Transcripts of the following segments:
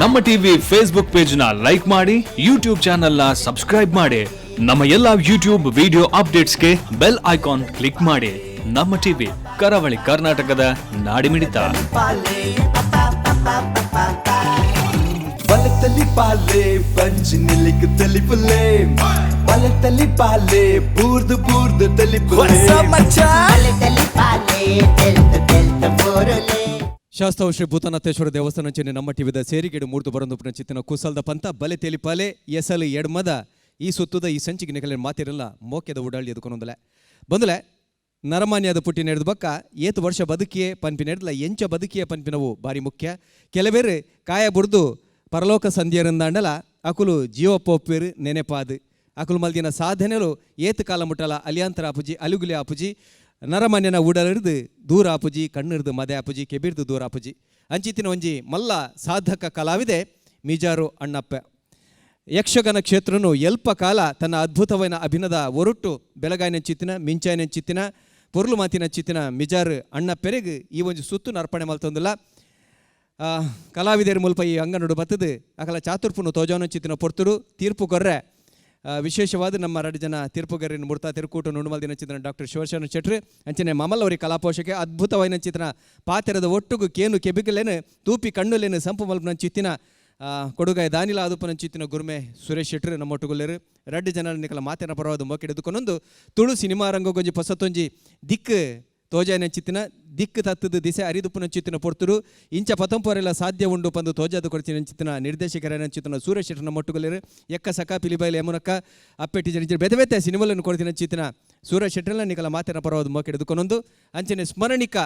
ನಮ್ಮ TV Facebook page ನ like ಮಾಡಿ, ಯೂಟ್ಯೂಬ್ ಚಾನೆಲ್ ನ ಸಬ್ಸ್ಕ್ರೈಬ್ ಮಾಡಿ. ನಮ್ಮ ಎಲ್ಲಾ ಯೂಟ್ಯೂಬ್ ವಿಡಿಯೋ ಅಪ್ಡೇಟ್ಸ್ಗೆ ಬೆಲ್ ಐಕಾನ್ ಕ್ಲಿಕ್ ಮಾಡಿ. ನಮ್ಮ ಟಿವಿ ಕರಾವಳಿ ಕರ್ನಾಟಕದ ನಾಡಿಮಿಡಿತ. ಬಲತಲಿ ಪಾಲೆ ಪಂಚಿನಿಲಿಕ್ ತಲಿಪುಲೆ, ಬಲತಲಿ ಪಾಲೆ ಬೂರ್ದು ಬೂರ್ದು ತಲಿಪುಲೆ, ಬಲತಲಿ ಪಾಲೆ ತೆಲ್ತ ತೆಲ್ತ ಬೋರಲೆ. ಶಾಸ್ತಾವ ಶ್ರೀ ಭೂತನಾಥೇಶ್ವರ ದೇವಸ್ಥಾನ ನಮ್ಮ ಟಿವಿದ ಸೇರಿಗೆಡು ಮೂರ್ತು ಬರಂದು ಚಿತ್ತಿನ ಕುಸಲ್ದ ಪಂತ ಬಲೆ ತೆಲಿಪಾಲೆ ಎಸಲು ಎಡ್ಮದ ಈ ಸುತ್ತದ ಈ ಸಂಚಿಗೆ ನೆಕಲೆ ಮಾತಿರಲ್ಲ ಮೋಕೆದ ಉಡಾಳಿ ಎದುಕೊಂದಲೆ ಬಂದಲೆ ನರಮಾನ್ಯದ ಪುಟ್ಟಿ ನೆಡ್ದ ಬಕ್ಕ ಏತು ವರ್ಷ ಬದುಕಿಯೇ ಪನ್ಪಿ ನೆಡ್ದಲ ಎಂಚ ಬದುಕಿಯೇ ಪನ್ಪಿನವು ಭಾರಿ ಮುಖ್ಯ. ಕೆಲವೇರು ಕಾಯ ಬುಡ್ದು ಪರಲೋಕ ಸಂಧ್ಯರಂದಾಂಡಲ ಅಕುಲು ಜೀವಪ್ಪೊಪ್ಪೇರು ನೆನೆಪಾದು ಅಕುಲು ಮಲ್ದಿನ ಸಾಧನೆಲು ಏತು ಕಾಲ ಮುಟ್ಟಲ ಅಲಿಯಾಂತರ ಆಪುಜಿ ಅಲುಗುಲಿ ಆಪುಜಿ ನರಮನ್ಯನ ಉಡಲಿರ್ದು ದೂರ ಆಪುಜಿ ಕಣ್ಣಿರ್ದು ಮದೆ ಆಪುಜಿ ಕೆಬಿರ್ದು ದೂರ ಆಪುಜಿ ಅಂಚಿತ್ತಿನ ಒಂಜಿ ಮಲ್ಲ ಸಾಧಕ ಕಲಾವಿದೆ ಮೀಜಾರು ಅಣ್ಣಪ್ಪ. ಯಕ್ಷಗಾನ ಕ್ಷೇತ್ರನು ಎಲ್ಪ ಕಾಲ ತನ್ನ ಅದ್ಭುತವಾದ ಅಭಿನದ ಒರಟು ಬೆಳಗಾಯಿನ ಚಿತ್ತಿನ ಮಿಂಚಾಯಿನ ಚಿತ್ತಿನ ಪೊರ್ಲು ಮಾತಿನ ಚಿತ್ತಿನ ಮಿಜಾರು ಅಣ್ಣಪ್ಪೆರೆಗೆ ಈ ಒಂದು ಸುತ್ತು ಅರ್ಪಣೆ ಮಲ್ತೊಂದಿಲ್ಲ. ಕಲಾವಿದರ ಮೂಲಕ ಈ ಅಂಗನಡು ಬತ್ತದು ಅಕಲ ಚಾತುರ್ಪುನು ತೋಜಾನ ಚಿತ್ತಿನ ಪೊರ್ತುಡು ತೀರ್ಪು ಕೊರ್ರೆ ವಿಶೇಷವಾದ ನಮ್ಮ 2 ಜನ ತೀರ್ಪುಗಾರಿನ ಮುರ್ತಾ ತಿರುಕೂಟ ನುಣುಮಲ್ದಿನ ಚಿತ್ರ ಡಾಕ್ಟರ್ ಶಿವಶರಣ ಶೆಟ್ರು ಅಂಚನೆ ಮಮಲ್ ಅವರಿಗೆ ಕಲಾಪೋಷಕ್ಕೆ ಅದ್ಭುತವಾದ ಚಿತ್ರ ಪಾತ್ರದ ಒಟ್ಟುಗು ಕೇನು ಕೆಬಿಕಲೇನು ತೂಪಿ ಕಣ್ಣುಲೇನು ಸಂಪು ಮಲ್ಪನ ಚಿತ್ತಿನ ಕೊಡುಗಾಯ ದಾನಿಲ ಆದುಪನ ಚಿತ್ತಿನ ಗುರುಮೆ ಸುರೇಶ್ ಶೆಟ್ರು ನಮ್ಮ ಒಟ್ಟುಗುಲ್ಲೇರು 2 ಜನ ನಿಕಲ ಮಾತಿನ ಪರವಾದ ಮೊಕ್ಕಿಡಿದುಕೊಂಡೊಂದು ತುಳು ಸಿನಿಮಾ ರಂಗಗೊಂಜಿ ಪಸತ್ತೊಂಜಿ ದಿಕ್ಕು ತೋಜಾನ ಚಿತ್ತಿನ ದಿಕ್ಕು ತತ್ತದು ದಿಸೆ ಅರಿದುಪುನ ಚಿತ್ತಿನ ಪೊರ್ತುಡು ಇಂಚ ಪತಂಪರೆಲ್ಲ ಸಾಧ್ಯ ಉಂಡು ಪಂದು ತೋಜಾದು ಕೊಡ್ತಿನ ಚಿತ್ತಿನ ನಿರ್ದೇಶಕರ ಚಿತ್ತಿನ ಸುರೇಶ್ ಶೆಟ್ಟರ್ನ ಮೊಟ್ಟುಗಲೇರು ಎಕ್ಕ ಸಕ ಪಿಲಿಬೈಲಿ ಯಮುನಕ್ಕ ಅಪ್ಪೆಟ್ಟಿ ಜನ ಬೇತೆ ಬೇತೆ ಸಿನಿಮಾలను ಕೊಡ್ತಿನ ಚಿತ್ತಿನ ಸುರೇಶ್ ಶೆಟ್ಟರ್ನ ನಿಕಲ ಮಾತಿನ ಪರವಾದ ಮೊಕ್ಕಿಡಿದುಕೊಂಡೊಂದು ಅಂಚನೆ ಸ್ಮರಣಿಕ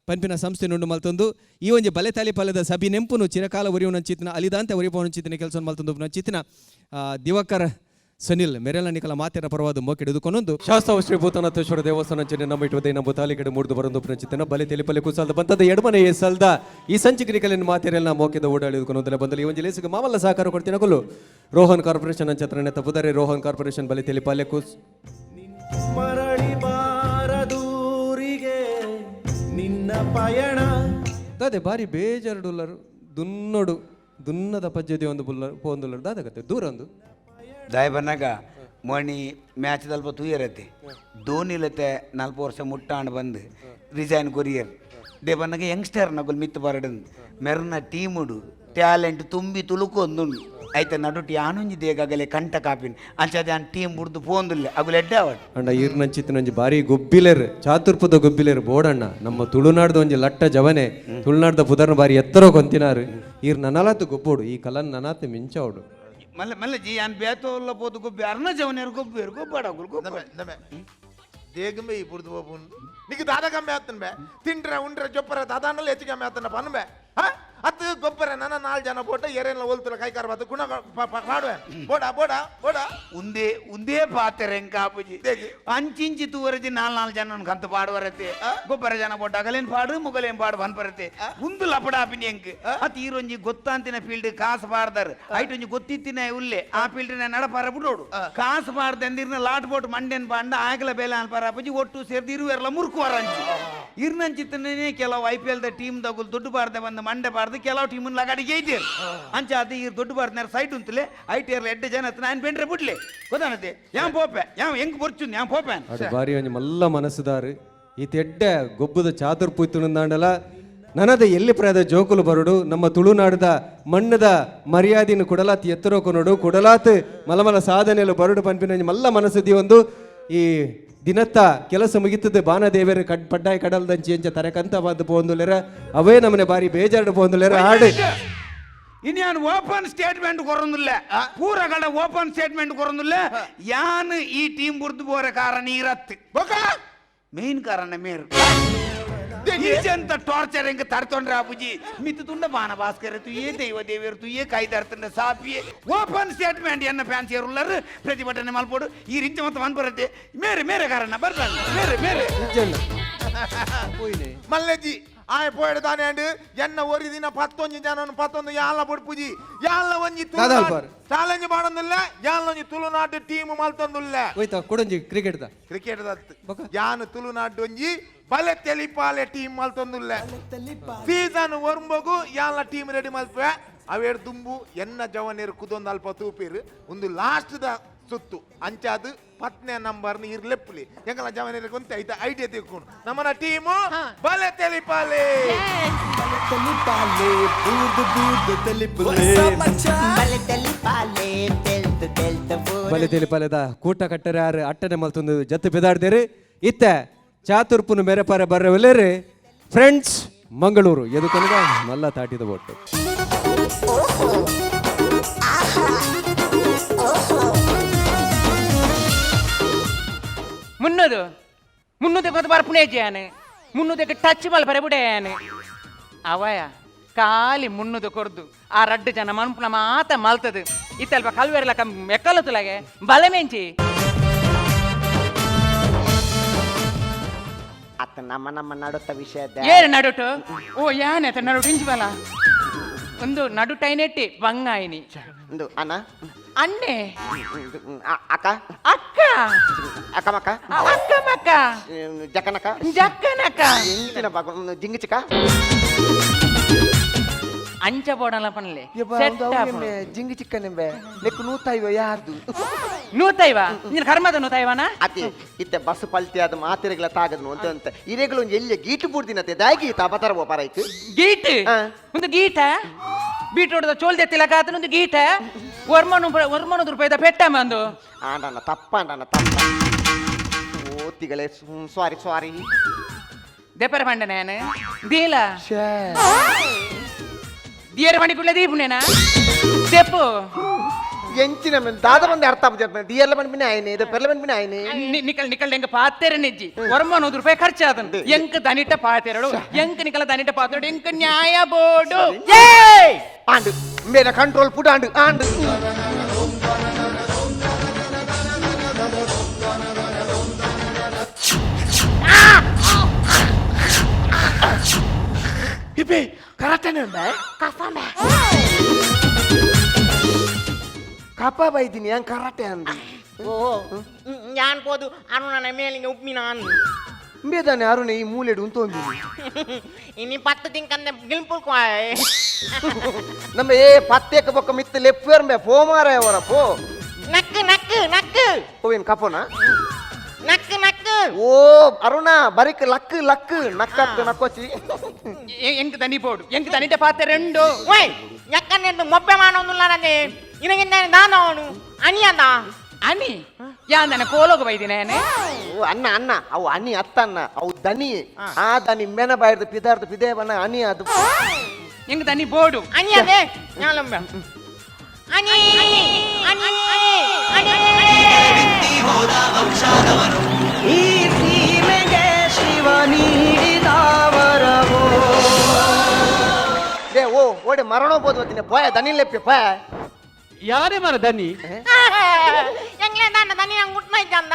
ಪಂಪಿನ ಸಂಸ್ಥೆ ನುಂಡು ಮಲ್ತೊಂದು ಈ ಒಂಜಿ ಬಲೆ ತಾಲಿಪಾಲದ ಸಭಿ ನೆಂಪುನು ಚಿರಕಾಲ ಉರಿಯುವ ಚಿತ್ತಿನ ಅಲಿದಾಂತ ಉರಿಪವನ ಚಿತ್ತಿನ ಕೆಲಸ ಮಲ್ತೊಂದು ಚಿತ್ತಿನ ದಿವಾಕರ್ ಸನಿಲ್ ಮೆರೆಲ ನಿಕಲ ಮಾತಿನ ಪರವಾದ ಮೋಕೆಡಿದುಕೊಂಡೊಂದು ಶಾಸ್ತಾವ ಶ್ರೀ ಭೂತನಾಥೇಶ್ವರ ದೇವಸ್ಥಾನ ನಮ್ಮ ಇಟ್ಟುವುದೇ ನಮ್ಮ ತಾಲಿಗಡೆ ಮೂಡ್ದು ಬರಂದು ಚಿತ್ತನ ಬಲೆ ತೆಲಿಪಲೆ ಕುಸಲ್ದ ಬಂತದ ಎಡಮನೆ ಸಲ್ದ ಈ ಸಂಚಿಕೆ ನಿಕಲಿನ ಮಾತಿರೆಲ್ಲ ಮೋಕೆದ ಓಡಾಡಿದುಕೊಂಡೊಂದಲ್ಲ ಬಂದಲ್ಲಿ ಈ ಒಂದು ಲೇಸಿಗೆ ಮಾಮಲ್ಲ ಸಹಕಾರ ಕೊಡ್ತೀನಿ ಕೊಲ್ಲು ರೋಹನ್ ಕಾರ್ಪೊರೇಷನ್ ಅಂಚತ್ರನೆ ತಪ್ಪುದರೆ ರೋಹನ್ ಕಾರ್ಪೊರೇಷನ್ ಬಲೆ ತೆಲಿಪಲೆ ಕುಸ್ ಮರಳಿ ಬಾರದೂರಿಗೆ ನಿನ್ನ ಪಯಣ ಅದೇ ಬಾರಿ ಬೇಜಾರುಡುಲ್ಲರು ದುನ್ನೊಡು ದುನ್ನದ ಪಜ್ಜದಿ ಒಂದು ಬುಲ್ಲರ್ ಪೋಂದುಲ್ಲರು ದಾದಾಗತ್ತೆ ದೂರ ಒಂದು दाय बनाग मोनी मैच दल्प तूयरते धोनी लेते 40 वर्ष मुट्टांड बंद रिजाइन कोरियर दे बनाग यंगस्टर नगुल मित्त बरडन मेरना टीमुडु ट्यालेंट तुम्बी तुलुकोंदुंडु ಐತೆ ನಡುಟಿ ಆನುಂಜಿ ದೇಗಗಲೆ ಕಂಟ ಕಾಪಿನ್ ಅಂಚದೆ ಆ ಟೀಮ್ ಬುಡ್ದು ಪೋಂದುಲ್ಲೆ ಅಗುಲು ಎಡ್ಡಾವಡ್ ಅಂಡ ಈರ್ನಂಚಿತ್ತಿನೊಂಜಿ ಬಾರಿ ಗೊಬ್ಬಿಲೆರ್ ಚಾತುರ್ಪದ ಗೊಬ್ಬಿಲೆರ್ ಬೋಡಣ್ಣ ನಮ್ಮ ತುಳುನಾಡ್ದ ಒಂಜಿ ಲಟ್ಟ ಜವನೆ ತುಳುನಾಡ್ದ ಪುದರ್ನ ಬಾರಿ ಎತ್ತರೋ ಕೊಂತಿನಾರು ಈರ್ ನನಲಾತು ಗೊಬ್ಬೋಡು ಈ ಕಲನ್ ನನಾತೆ ಮಿಂಚವಡು ಮಲ್ಲ ಮಲ್ಲ ಜಿ ಯಾನ್ ಬೇತೋಲ್ಲ ಪೋದು ಗೊಬ್ಬಿ ಅರ್ನ ಜವನೇರು ಗೊಬ್ಬೇರು ಗೊಬ್ಬಾಡಗುಲು ಗೊಬ್ಬ ದೇಗಂಬೆ ಈ ಬುಡ್ದು ಹೋಗ್ಬೋದು నీకు దాదా కమ్మే వస్తాను బే తింటరా ఉండరా చొప్పరా దాదానలో ఎత్తి కమ్మే వస్తున్నా పన్ను బే అత్తు గొప్పరా నాన్న 4 జನ పోట ఎరేళ్ళ ఒలుతుల కైకార బాత గుణ పాడువే బోడా బోడా బోడా ఉందే ఉందే ಪಾತ್ರೆ ಎಂಕಾಪುಜಿ ಅಂಚಿಂಚಿ ತೂವರಜಿ 4 ಜನ ಕಂತ ಪಾಡುವರತೆ ಗೊಬ್ಬರ ಜನ ಬೋಟ ಅಗಲೇನ್ ಪಾಡು ಮುಗಲೇನ್ ಪಾಡು ಬನ್ಪರತೆ ಒಂದು ಲಪಡಾಪಿನಿ ಎಂಕ್ ಅತ್ ಈರೊಂಜಿ ಗೊತ್ತಾಂತಿನ ಫೀಲ್ಡ್ ಕಾಸು ಪಾಡ್ದಾರ ಐಟೊಂಜಿ ಗೊತ್ತಿತ್ತಿನ ಉಲ್ಲೆ ಆ ಫೀಲ್ಡ್ ನಡಪಾರ ಬಿಡೋಡು ಕಾಸು ಪಾಡ್ದಂದಿರ್ನ ಲಾಟ್ ಬೋಟ್ ಮಂಡ್ಯನ್ ಪಾಂಡ ಆಗಲ ಬೇಲೆ ಅನ್ಪಾರಪುಜಿ ಒಟ್ಟು ಸೇರ್ದು ಇರುವೆರ್ಲ ಮುರುಕುವರಂಚಿ ಇರ್ನಂಚಿತ್ತನೇ ಕೆಲವು IPL ದ ಟೀಮ್ ದಗುಲ್ ದುಡ್ಡು ಪಾಡ್ದೆ ಬಂದು ಮಂಡೆ ಪಾಡ್ದು ಕೆಲವು ಟೀಮ್ ಲಗಾಡಿ ಗೈಟೇರ್ ಅಂಚ ಅದು ಈ ದುಡ್ಡು ಪಾಡ್ದಾರ ಸೈಟ್ ಉಂತಲೆ ಐಟಿಯರ್ 2 ಜನ ನಾನು ಬೆಂಡ್ರೆ ಬಿಡ್ಲೆ ಗೊತ್ತಾನತೆ ಯಾನ್ ಪೋಪೆ ಯಾನ್ ಹೆಂಗ್ ಬರ್ಚುನ್ ಯಾನ್ ಪೋಪೆ ಅದು ಬಾರಿ ಒಂಜಿ ಮಲ್ಲ ಮನಸ್ಸುದಾರು ಈ ತೆಡ್ಡ ಗೊಬ್ಬದ ಚಾತುರ್ ಪುಯ್ತುನಂದಾಂಡಲ ನನದ ಎಲ್ಲಿ ಪ್ರಾಯದ ಜೋಕುಲು ಬರುಡು ನಮ್ಮ ತುಳುನಾಡದ ಮಣ್ಣದ ಮರ್ಯಾದಿನ ಕುಡಲಾತ್ ಎತ್ತರೋ ಕೊನೋಡು ಕುಡಲಾತ್ ಮಲಮಲ ಸಾಧನೆಲು ಬರುಡು ಪಂಪಿನ ಮಲ್ಲ ಮನಸ್ಸುದಿ ಒಂದು ಈ ದಿನತ್ತ ಕೆಲಸ ಮುಗಿತದೆ ಬಾನದೇವರ ಪಡ್ಡಾಯಿ ಕಡಲ್ದಂಚಿ ಎಂಚ ತರಕಂತ ಬಂದು ಪೋಂದುಲೆರ ಅವೇ ನಮ್ಮನೆ ಬಾರಿ ಬೇಜಾರು ಪೋಂದುಲೆರ ಹಾಡು ಇನ್ನು ಯಾನ್ ಓಪನ್ ಸ್ಟೇಟ್ಮೆಂಟ್ ಕೊರೊಂದಿಲ್ಲ ಪೂರಗಡ ಓಪನ್ ಸ್ಟೇಟ್ಮೆಂಟ್ ಕೊರೊಂದಿಲ್ಲ ಯಾನ್ ಈ ಟೀಮ್ ಬುರ್ದು ಬೋರೆ ಕಾರಣ ಇರತ್ತೆ ಮೇನ್ ಕಾರಣ ಮೇರ್ ಈಜಂತ ಟಾರ್ಚರ್ ಹೆಂಗ ತಡ್ತೊಂಡ್ರೆ ಅಪ್ಪುಜಿ ಮಿತ್ತು ತುಂಡ ಬಾನ ಭಾಸ್ಕರ ತುಯೇ ದೈವ ದೇವಿಯರು ತುಯೇ ಕಾಯ್ದಾರ್ತಂಡ ಸಾಪಿಯೇ ಓಪನ್ ಸ್ಟೇಟ್ಮೆಂಟ್ ಎನ್ನ ಫ್ಯಾನ್ಸಿ ಇರುಲ್ಲರು ಪ್ರತಿಭಟನೆ ಮಲ್ಪೋಡು ಈ ರಿಂಚ ಮತ್ತೆ ಮನ್ ಬರುತ್ತೆ ಮೇರೆ ಮೇರೆ ಕಾರಣ ಬರ್ತಾನೆ ಮೇರೆ ಮೇರೆ మల్లెజీ ఆయన పోయాడు దాని అండి ఎన్న ఒరి దిన 11 జన 11 యాళ్ళ పొడుపుజి యాళ్ళ వంజి ಚಾಲೆಂಜ್ ಮಾಡಂದಿಲ್ಲ ಯಾನ್ ತುಳುನಾಡು ಟೀಮ್ ಮಲ್ತಂದಿಲ್ಲ ಹೋಯ್ತಾ ಕೊಡಂಜಿ ಕ್ರಿಕೆಟ್ ಕ್ರಿಕೆಟ್ ಯಾನ್ ತುಳುನಾಡು ಒಂಜಿ ಬಲೆ ತೆಲಿಪಾಲೆ ಟೀಮ್ ಮಲ್ತಂದಿಲ್ಲ ಸೀಸನ್ ವರ್ಂಬಗು ಯಾನ್ ಟೀಮ್ ರೆಡಿ ಮಲ್ಪೆ ಅವೇಡು ದುಂಬು ಎನ್ನ ಜವನೇರು ಕುದೊಂದು ಅಲ್ಪ ತೂಪಿರು ಒಂದು ಲಾಸ್ಟ್ ದ ಸುತ್ತು ಅಂಚಾದು 10ನೇ ನಂಬರ್ನ ಇರ್ಲೆಪ್ಪಲಿ ಎಂಗಲ ಜವನೇರಿಗೆ ಒಂದು ಐತ ಐಡಿಯಾ ತಿಳ್ಕೊಂಡು ನಮ್ಮನ ಟೀಮು ಬಲೆ ತೆಲಿಪಾಲೆ ತೆಲಿಪಾಲೆ ಬೂರ್ದು ಬೂರ್ದು ತೆಲಿಪುಲೆ ಬಲೆ ತಿಳಿಪಲೆದ ಕೂಟ ಕಟ್ಟರೆ ಯಾರು ಅಟ್ಟನೆ ಮಲ್ತೊಂದು ಜತ್ತು ಬೆದಾಡ್ದೇರಿ ಇತ್ತೆ ಚಾತುರ್ಪುನು ಮೇರೆ ಪಾರೆ ಬರ್ರೆ ಒಲ್ಲೇರಿ ಫ್ರೆಂಡ್ಸ್ ಮಂಗಳೂರು ಎದು ಕನಗ ಮಲ್ಲ ತಾಟಿದ ಒಟ್ಟು ಮುನ್ನೂತೆ ಕೊತ್ತು ಬರ್ಪುನೇ ചെയ്യാന് ಮುನ್ನೂತೆಗೆ ಟಚ್ ಬಲ್ ಬರಬಿಡೇನು ಅವಯ ಖಾಲಿ ಮುನ್ನೂದು ಕೊರ್ದು ಆ ರಡ್ಡು ಜನ ಮನ್ಪುನ ಮಾತ ಮಲ್ತದು ಇತ್ತಲ್ಪ ಕಲ್ವೇರ್ಲಕ ಎಕ್ಕಲುತ್ತಲಾಗೆ ಬಲೆ ಮೆಂಚಿ ಅತ್ತ ನಮ್ಮ ನಡುತ್ತ ವಿಷಯದ ಏನು ನಡುಟು ಓ ಯಾನೆ ನಡುಟು ಇಂಚಿಬಲ ಒಂದು ನಡುಟೈನೆಟ್ಟಿ ಬಂಗಾಯಿನಿ ಒಂದು ಅಣ್ಣ ಅಣ್ಣೆ ಅಕ್ಕ ಅಕ್ಕ ಅಕ್ಕ ಮಕ್ಕ ಅಕ್ಕ ಮಕ್ಕ ಜಕ್ಕನಕ್ಕ ಜಕ್ಕನಕ್ಕ ಎಂಚಿನ ಜಿಂಗಿ ಚಿಕ್ಕ ಅಂಚ ಬೋಡಲ ಪನ್ಲೆ ಜಿಂಗಿ ಚಿಕ್ಕ ನಿಂಬೆ ನೆಕ್ಕು ನೂತೈವ ಯಾರ್ದು ನೂತೈವ ನೀನು ಕರ್ಮದ ನೂತೈವನ ಅತಿ ಇತ್ತೆ ಬಸ್ ಪಲ್ತಿ ಅದು ಮಾತಿರೆಗಳ ತಾಗದ್ನು ಅಂತ ಇರೆಗಳು ಎಲ್ಲಿ ಗೀಟು ಬುಡ್ದಿನತೆ ದಾಗಿ ತಾಪತರ ಪರಾಯ್ತು ಗೀಟ್ ಒಂದು ಗೀಟ ಬೀಟ್ರೋಟದ ಚೋಲ್ದೆ ತಿಲಕಾತನ ಒಂದು ಗೀಟ ವರ್ಮನದ ರೂಪಾಯಿದ ಪೆಟ್ಟ ಬಂದು ಆಂಡಣ್ಣ ತಪ್ಪ ಓತಿಗಳೇ ಸಾರಿ ದೆಪ್ಪರ ಪಂಡ ನಾನು ದೀಲ ದಿಯರ ಪಂಡಿಕುಳ್ಳ ದೀಪುನೇನಾ ದೆಪ್ಪು ಎಂಚಿನ ದಾದ ಬಂದು ಅರ್ಥ ದಿಯರ್ಲ ಬಂದ್ಬಿನ ಆಯ್ನೆ ಇದು ಪೆರ್ಲ ಬಂದ್ಬಿನ ಆಯ್ನೆ ನಿಕಲ್ ಎಂಗ ಪಾತೆರ ನೆಜ್ಜಿ ವರ್ಮನದ ರೂಪಾಯಿ ಖರ್ಚಾದನು ಎಂಕ ದನಿಟ ಪಾತೆರಡು ಎಂಕ ನಿಕಲ ದನಿಟ ಪಾತೆರಡು ಎಂಕ ನ್ಯಾಯ ಬೋರ್ಡು ಆಂಡು ಮೇನ ಕಂಟ್ರೋಲ್ ಪುಟ ಆಂಡು ഇപ്പേ കറക്റ്റ് ಕಪ್ಪ ಬೈದಿನಿ ಹಂಗೆ ಕರಾಟೆ ಅಂದು ಓ ಯಾನ್ ಪೋದು ಅರುಣನ ಮೇಲಿಗೆ ಉಪ್ಪಿನ ಅನ್ನು ಬೇದಾನೆ ಅರುಣೆ ಈ ಮೂಲೆಡು ಉಂತೊಂದು ಇನಿ 10 ತಿಂಕಂದೆ ಗಿಲ್ಪುಲ್ ಕ್ವಾಯ್ ನಮ್ಮ ಪತ್ತೇಕ ಬೊಕ್ಕ ಮಿತ್ತ ಲೆಪ್ಪೇರ್ಮೆ ಪೋ ಮಾರ ಅವರ ಪೋ ನಕ್ಕು ಓವೇನು ಕಪ್ಪನ ನಕ್ಕು ಓ ಅರುಣ ಬರಿಕ್ ಲಕ್ ನಕ್ಕತ್ತು ನಕ್ಕೋಚಿ ಎಂಕ ದನಿ ಬೋರ್ಡು ಎಂಕ ದನಿಟ ಪಾತೆರೆಂಡು ಓಯ್ ನಕ್ಕನ್ನೆಂದು ಮೊಬ್ಬೆ ಮಾಡೋನುಲ್ಲ ನಂದೆ ಇನಗಿಂದ ದಾನವನು ಅನಿಯಂದ ಅನಿ ಯಾಂದನ ಕೋಲೋಗ ಬೈದಿನೇನೆ ಓ ಅನ್ನ ಅವು ಅನಿ ಅತ್ತನ್ನ ಅವು ದನಿ ಆ ದನಿ ಮೆನ ಬಾಯ್ದು ಪಿದೇ ಬಣ್ಣ ಅನಿ ಅದು ಎಂಕ ದನಿ ಬೋರ್ಡು ಅನಿಯದೆ ஞாலம்பೆ ಅನಿ ಈ ಸೀಮೆಗೆ ಶಿವ ನೀಡಿದವರವೋ ದೇ ಓ ಓಡೆ ಮರಣೋಬೋದು ತಿನ್ನ ಪೋಯ ದನಿ ಲೆಪ್ಪೆ ಪೋಯ ಯಾರೇ ಮರ ದನಿ ಎಂಗ್ಲೆ ದಾನ ದನಿ ನಂಗೆ ಮುಟ್ಮೈಜಂದ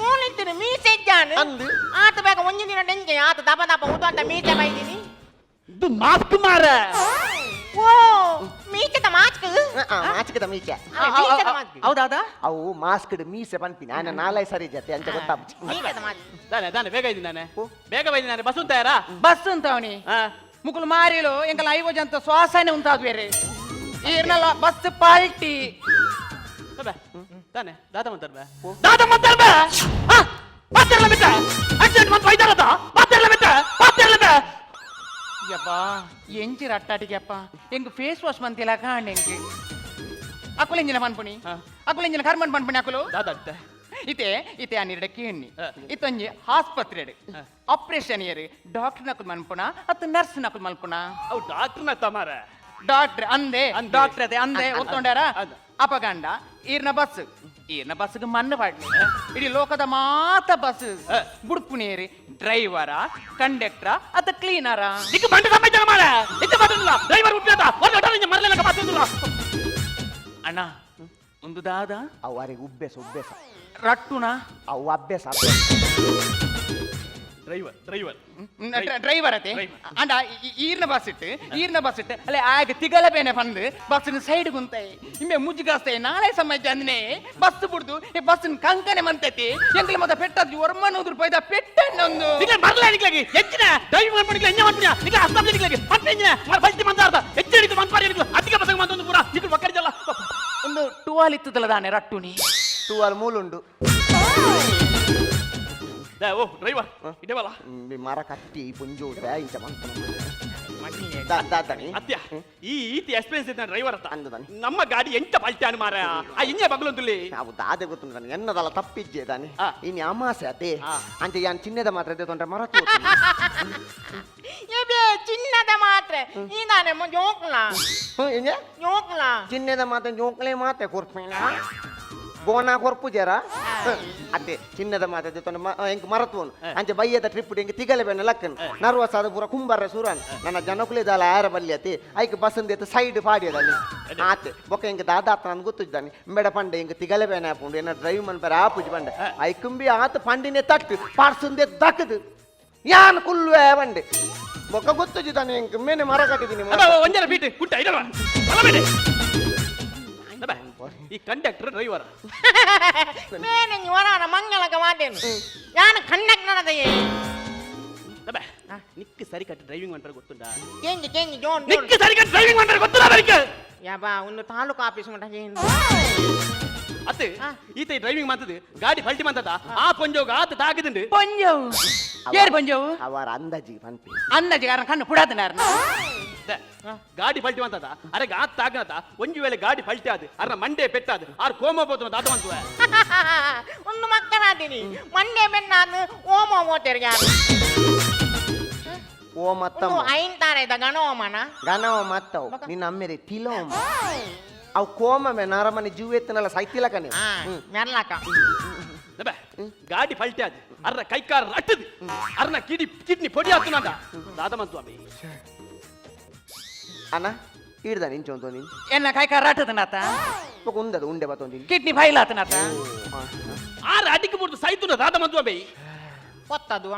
ಓನಿತ್ತಿನ ಮೀಸೆ ಇದ್ದಾನೆ ಅಂದು ಆತ ಬೇಗ ಒಂಜಿ ದಿನ ಡೆಂಗೆ ಆತ ದಪ ಉದು ಅಂತ ಮೀಸೆ ಬೈದಿನಿ ಇದು ಮಾಸ್ಕ್ ಮಾರ ಓ ಮೀಸೆದ ಮಾಸ್ಕ್ ಮಾಚಿಕದ ಮೀಚೆ ಮೀಸೆದ ಮಾಸ್ಕ್ ಹೌದಾದ ಅವು ಮಾಸ್ಕ್ ಮೀಸೆ ಪನ್ಪಿನ ಆನ ನಾಲೈ ಸರಿ ಜತೆ ಅಂತ ಗೊತ್ತಾಗ್ತಿ ಮೀಸೆದ ಮಾಸ್ಕ್ ದಾನೆ ಬೇಗ ಇದ್ದೀನಿ ನಾನೇ ಬೇಗ ಬೈದಿನಿ ಬಸ್ ಉಂತಾಯರಾ ಬಸ್ ಉಂತವನಿ ಮುಕುಲು ಮಾರಿಲು ಎಂಕಲ ಐವೋಜ್ ಅಂತ ಶ್ವಾಸನೆ ಉಂತಾದ್ ಬೇರೆ ಈರ್ನಲ್ಲ ಬಸ್ ಪಾಲ್ಟಿ ತಾನೆ ದಾದ ಮಾತಾಡ್ಬೇ ಮಾತಾಡ್ಲ ಬಿಟ್ಟ ಆಕ್ಸಿಡೆಂಟ್ ಮತ್ತೆ ಬೈದಾರದ ಮಾತಾಡ್ಲ ಯಪ್ಪ ಎಂಚಿರ ಅಟ್ಟಾಟಿಗೆಪ್ಪ ಎಂಗ್ ಫೇಸ್ ವಾಶ್ ಮಂತಿಲ್ಲ ಕಾಂಡ್ ಎಂಕ್ ಅಕುಲು ಎಂಜಿನ ಪನ್ಪುಣಿ ಅಕುಲು ಎಂಜಿನ ಕರ್ಮನ್ ಪನ್ಪುಣಿ ಅಕುಲು ದಾದ ಇತೆ ಅನ್ನಿರಡೆ ಕೇಣಿ ಇತ್ತೊಂಜಿ ಆಸ್ಪತ್ರೆ ಆಪರೇಷನ್ ಇಯರ್ ಡಾಕ್ಟರ್ ನಕುಲ್ ಮನ್ಪುಣ ಅತ್ತು ನರ್ಸ್ ನಕುಲ್ ಮಲ್ಪುಣ ಅವು ಡಾಕ್ಟರ್ನ ತಮಾರ ಡಾಕ್ಟರ್ ಅಂದೆ ಡಾಕ್ಟರ್ ಅದೇ ಅಂದೆ ಒತ್ತೊಂಡಾರ ಅಪಗಂಡ ಈರ್ನ ಬಸ್ಗೆ ಮಣ್ಣು ಪಾಡ್ಲಿ ಇಡೀ ಲೋಕದ ಮಾತ ಬಸ್ ಬುಡ್ಪುನೇರಿ ಡ್ರೈವರ ಕಂಡಕ್ಟರ ಅತ್ತ ಕ್ಲೀನರ ನಿಕ್ಕೆ ಬಂಡ ಸಂಬಂಧ ಮಾಡ ಇತ್ತೆ ಮಾತಾಡಲ್ಲ ಡ್ರೈವರ್ ಹುಟ್ಟಿದ ಒಂದು ಹೊಟ್ಟೆ ಮರಲೆಲ್ಲ ಮಾತಾಡಲ್ಲ ಅಣ್ಣ ಒಂದು ದಾದ ಅವರಿಗೆ ಉಬ್ಬೆಸ ರಟ್ಟುನ ಅವು ಅಭ್ಯಾಸ ಡ್ರೈವರ್ ಅತೆ ಅಂಡ ಈರ್ನ ಬಸ್ ಇಟ್ಟು ಅಲ್ಲೇ ಆಗ ತಿಗಲ ಬೇನೆ ಬಂದು ಬಸ್ಸಿನ ಸೈಡ್ ಗುಂತಾಯಿ ಇಮ್ಮೆ ಮುಜ್ಜಿಗಾಸ್ತಾಯಿ ನಾಳೆ ಸಮಯ ಅಂದನೆ ಬಸ್ ಬಿಡ್ದು ಈ ಬಸ್ಸಿನ ಕಂಕನೆ ಮಂತೈತಿ ಎಂಗ್ಲ ಮತ್ತೆ ಪೆಟ್ಟದ್ದು ಒರ್ಮನೂರು ರೂಪಾಯಿದ ಪೆಟ್ಟನ್ನೊಂದು ಮರಲ ನಿಕ್ಲಾಗಿ ಹೆಚ್ಚಿನ ಡ್ರೈವರ್ ಮಾಡ್ಲಿಕ್ಕೆ ಎಂಜ ಮಾಡ್ತೀನಿ ನಿಕ್ಲ ಅಸ್ತಾಪ್ ನಿಕ್ಲಾಗಿ ಮತ್ತೆ ಎಂಜಿನ ಫಸ್ಟ್ ಮಂದಾರ್ದ ಹೆಚ್ಚಿನ ಮಂತ್ ಮಾಡಿ ಅದಕ್ಕೆ ಟುವಾಲ್ ಇತ್ತದಲ್ಲ ದಾನೆ ರಟ್ಟುನಿ ಟೂವಲ್ ಮೂಲುಂಡು ಓ ಡ್ರೈವರ್ ಇದೇವಲ್ಲ ಮರ ಕಟ್ಟಿ ಪುಂಜೋಟ ಇಂಚ ಅತ್ಯ ಈ ಈತಿ ಎಕ್ಸ್ಪೀರಿಯನ್ಸ್ ಇದ್ದ ಡ್ರೈವರ್ ಅಂತ ಅಂದದಾನೆ ನಮ್ಮ ಗಾಡಿ ಎಂಟ ಪಲ್ಟಾನು ಮಾರ ಆ ಇಂಜೆ ಬಗ್ಲೊಂದುಲ್ಲಿ ನಾವು ದಾದೆ ಗೊತ್ತು ತಾನೆ ಎನ್ನದಲ್ಲ ತಪ್ಪಿಜ್ಜೆ ತಾನೆ ಆ. ಇನ್ನು ಅಮಾಸೆ ಅದೇ ಆ. ಅಂತ ಯಾನ್ ಚಿನ್ನದ ಮಾತ್ರ ಎದ್ದೆ ತೊಂದ್ರೆ ಮರತು ಏಬೇ ಚಿನ್ನದ ಮಾತ್ರೆ ಇದಾನೆ ಜೋಕ್ಲ ಜೋಕ್ಲ ಚಿನ್ನದ ಮಾತ್ರ ಜೋಕ್ಲೆ ಮಾತೆ ಕೊರ್ಪೇನ ಬೋನಾ ಕೊರ್ಪು ಜರ ಅತ್ತೆ ಚಿನ್ನದ ಮಾತೆ ತೊಂದ್ರೆ ಹೆಂಗ್ ಮರತು ಅಂಚೆ ಬಯ್ಯದ ಟ್ರಿಪ್ ಹೆಂಗೆ ತಿಗಲೆ ಬೇನ ಲಕ್ಕನ್ ನರ್ವಸ್ ಆದ ಪೂರ ಕುಂಬಾರ ಸೂರನ್ ನನ್ನ ಜನಕುಲೆ ದಾಲ ಆರ ಬಲ್ಲಿ ಅತಿ ಐಕ್ ಬಸ್ಸಂದ ಎತ್ತ ಸೈಡ್ ಪಾಡಿಯದಲ್ಲಿ ಆತೆ ಬೊಕ್ಕ ಹೆಂಗೆ ದಾದಾತ ನನ್ ಗೊತ್ತಿದ್ದಾನೆ ಬೇಡ ಪಂಡೆ ಹಿಂಗೆ ತಿಗಲೆ ಬೇನ ಹಾಕೊಂಡು ಏನ ಡ್ರೈವ್ ಮನ್ಪರ ಆಪುಜ್ ಬಂಡೆ ಐಕುಂಬಿ ಆತ ಪಂಡಿನೇ ತಟ್ಟು ಪಾರ್ಸಂದೆ ದಕ್ಕದು ಯಾನ್ ಕುಲ್ವೇ ಬಂಡೆ ಬೊಕ್ಕ ಗೊತ್ತಿದ್ದಾನೆ ಹೆಂಗೆ ಮೇನೆ ಮರ ಕಟ್ಟಿದ್ದೀನಿ ಒಂಜರ ಬೀಟ್ ಕುಟ್ಟ ಇಡಲ್ವಾ ಅಲ್ಲ ಬೇಡಿ ಈ ಕಂಡಕ್ಟರ್ ಡ್ರೈವರ್ ಮೇನೆ ವರಾನ ಮಂಗಳಕ ಮಾತೇನು ಯಾನು ಕಂಡಕ್ಟರ್ ನಿಕ್ಕೆ ಸರಿ ಕಟ್ಟಿ ಡ್ರೈವಿಂಗ್ ಮಾಡ್ತಾರೆ ಗೊತ್ತುಂಟಾ ಕೆಂಜಿ ಕೆಂಜಿ ಜೋನ್ ನಿಕ್ಕೆ ಸರಿ ಕಟ್ಟಿ ಡ್ರೈವಿಂಗ್ ಮಾಡ್ತಾರೆ ಗೊತ್ತಿಲ್ಲ ಅವರಿಗೆ ಯಾಬಾ ಒಂದು ತಾಲೂಕು ಆಫೀಸ್ ಮಟ್ಟ ಅತ್ತೆ ಈತ ಡ್ರೈವಿಂಗ್ ಮಾಡ್ತದೆ ಗಾಡಿ ಪಲ್ಟಿ ಮಾಡ್ತದ ಆ ಪೊಂಜೋಗ ಆತ ತಾಗಿದಂಡು ಪೊಂಜವು ಏರ್ ಪೊಂಜವು ಅವರ ಅಂದಾಜಿ ಪಂಪಿ ಅಂದಾಜು ಕಾರಣ ಕಣ್ಣು ಪುಡಾತನಾರ ಗಾಡಿ ಪಲ್ಟಿ ಮಾಡ್ತದ ಅರೆಗ ಆತ ತಾಗನದ ಒಂಜು ವೇಳೆ ಗಾಡಿ ಪಲ್ಟಿ ಆದ ಅರ ಮಂಡೆ ಪೆಟ್ಟಾದ ಆರ್ ಕೋಮ ಬೋತು ದಾತ ಬಂತು ಒಂದು ಮಕ್ಕಳಾದೀನಿ ಮಂಡೆ ಬೆನ್ನಾನು ಓಮ ಓಟೆರ್ಗೆ ಓ ಮತ್ತಮ್ಮ ಐಂತಾರೆ ಇದ್ದ ಗಣ ಓಮನ ಗನವ ಮತ್ತವು ನಿನ್ನ ಅಮ್ಮೆರೆ ತಿಲೋಮ ಅವು ಕೋಮೆ ನರಮನೆ ಜೀವ ಎತ್ತನಲ್ಲ ಸೈತಿಲಕ ನೀವು ಮೆರ್ಲಾಕ ಗಾಡಿ ಪಲ್ಟಿ ಆದ ಅರ್ರ ಕೈಕಾರ ಅಟ್ಟದು ಅರ್ನ ಕಿಡ್ನಿ ಪೊಡಿ ಆತು ನಂದ ದಾದ ಬಂತು ಅಮ್ಮಿ ಅಣ್ಣ ಹಿಡ್ದ ನಿಂಚೊಂದು ನೀನು ಎನ್ನ ಕೈಕಾರ ಆಟದನಾತ ಉಂದದು ಉಂಡೆ ಬತ್ತೊಂದಿನಿ ಕಿಡ್ನಿ ಫೈಲ್ ಆತನಾತ ಆರ ಅಡಿಗೆ ಬಿಡ್ತು ಸೈತುನ ದಾದ ಬಂತು ಅಮ್ಮಿ ಕೊತ್ತದು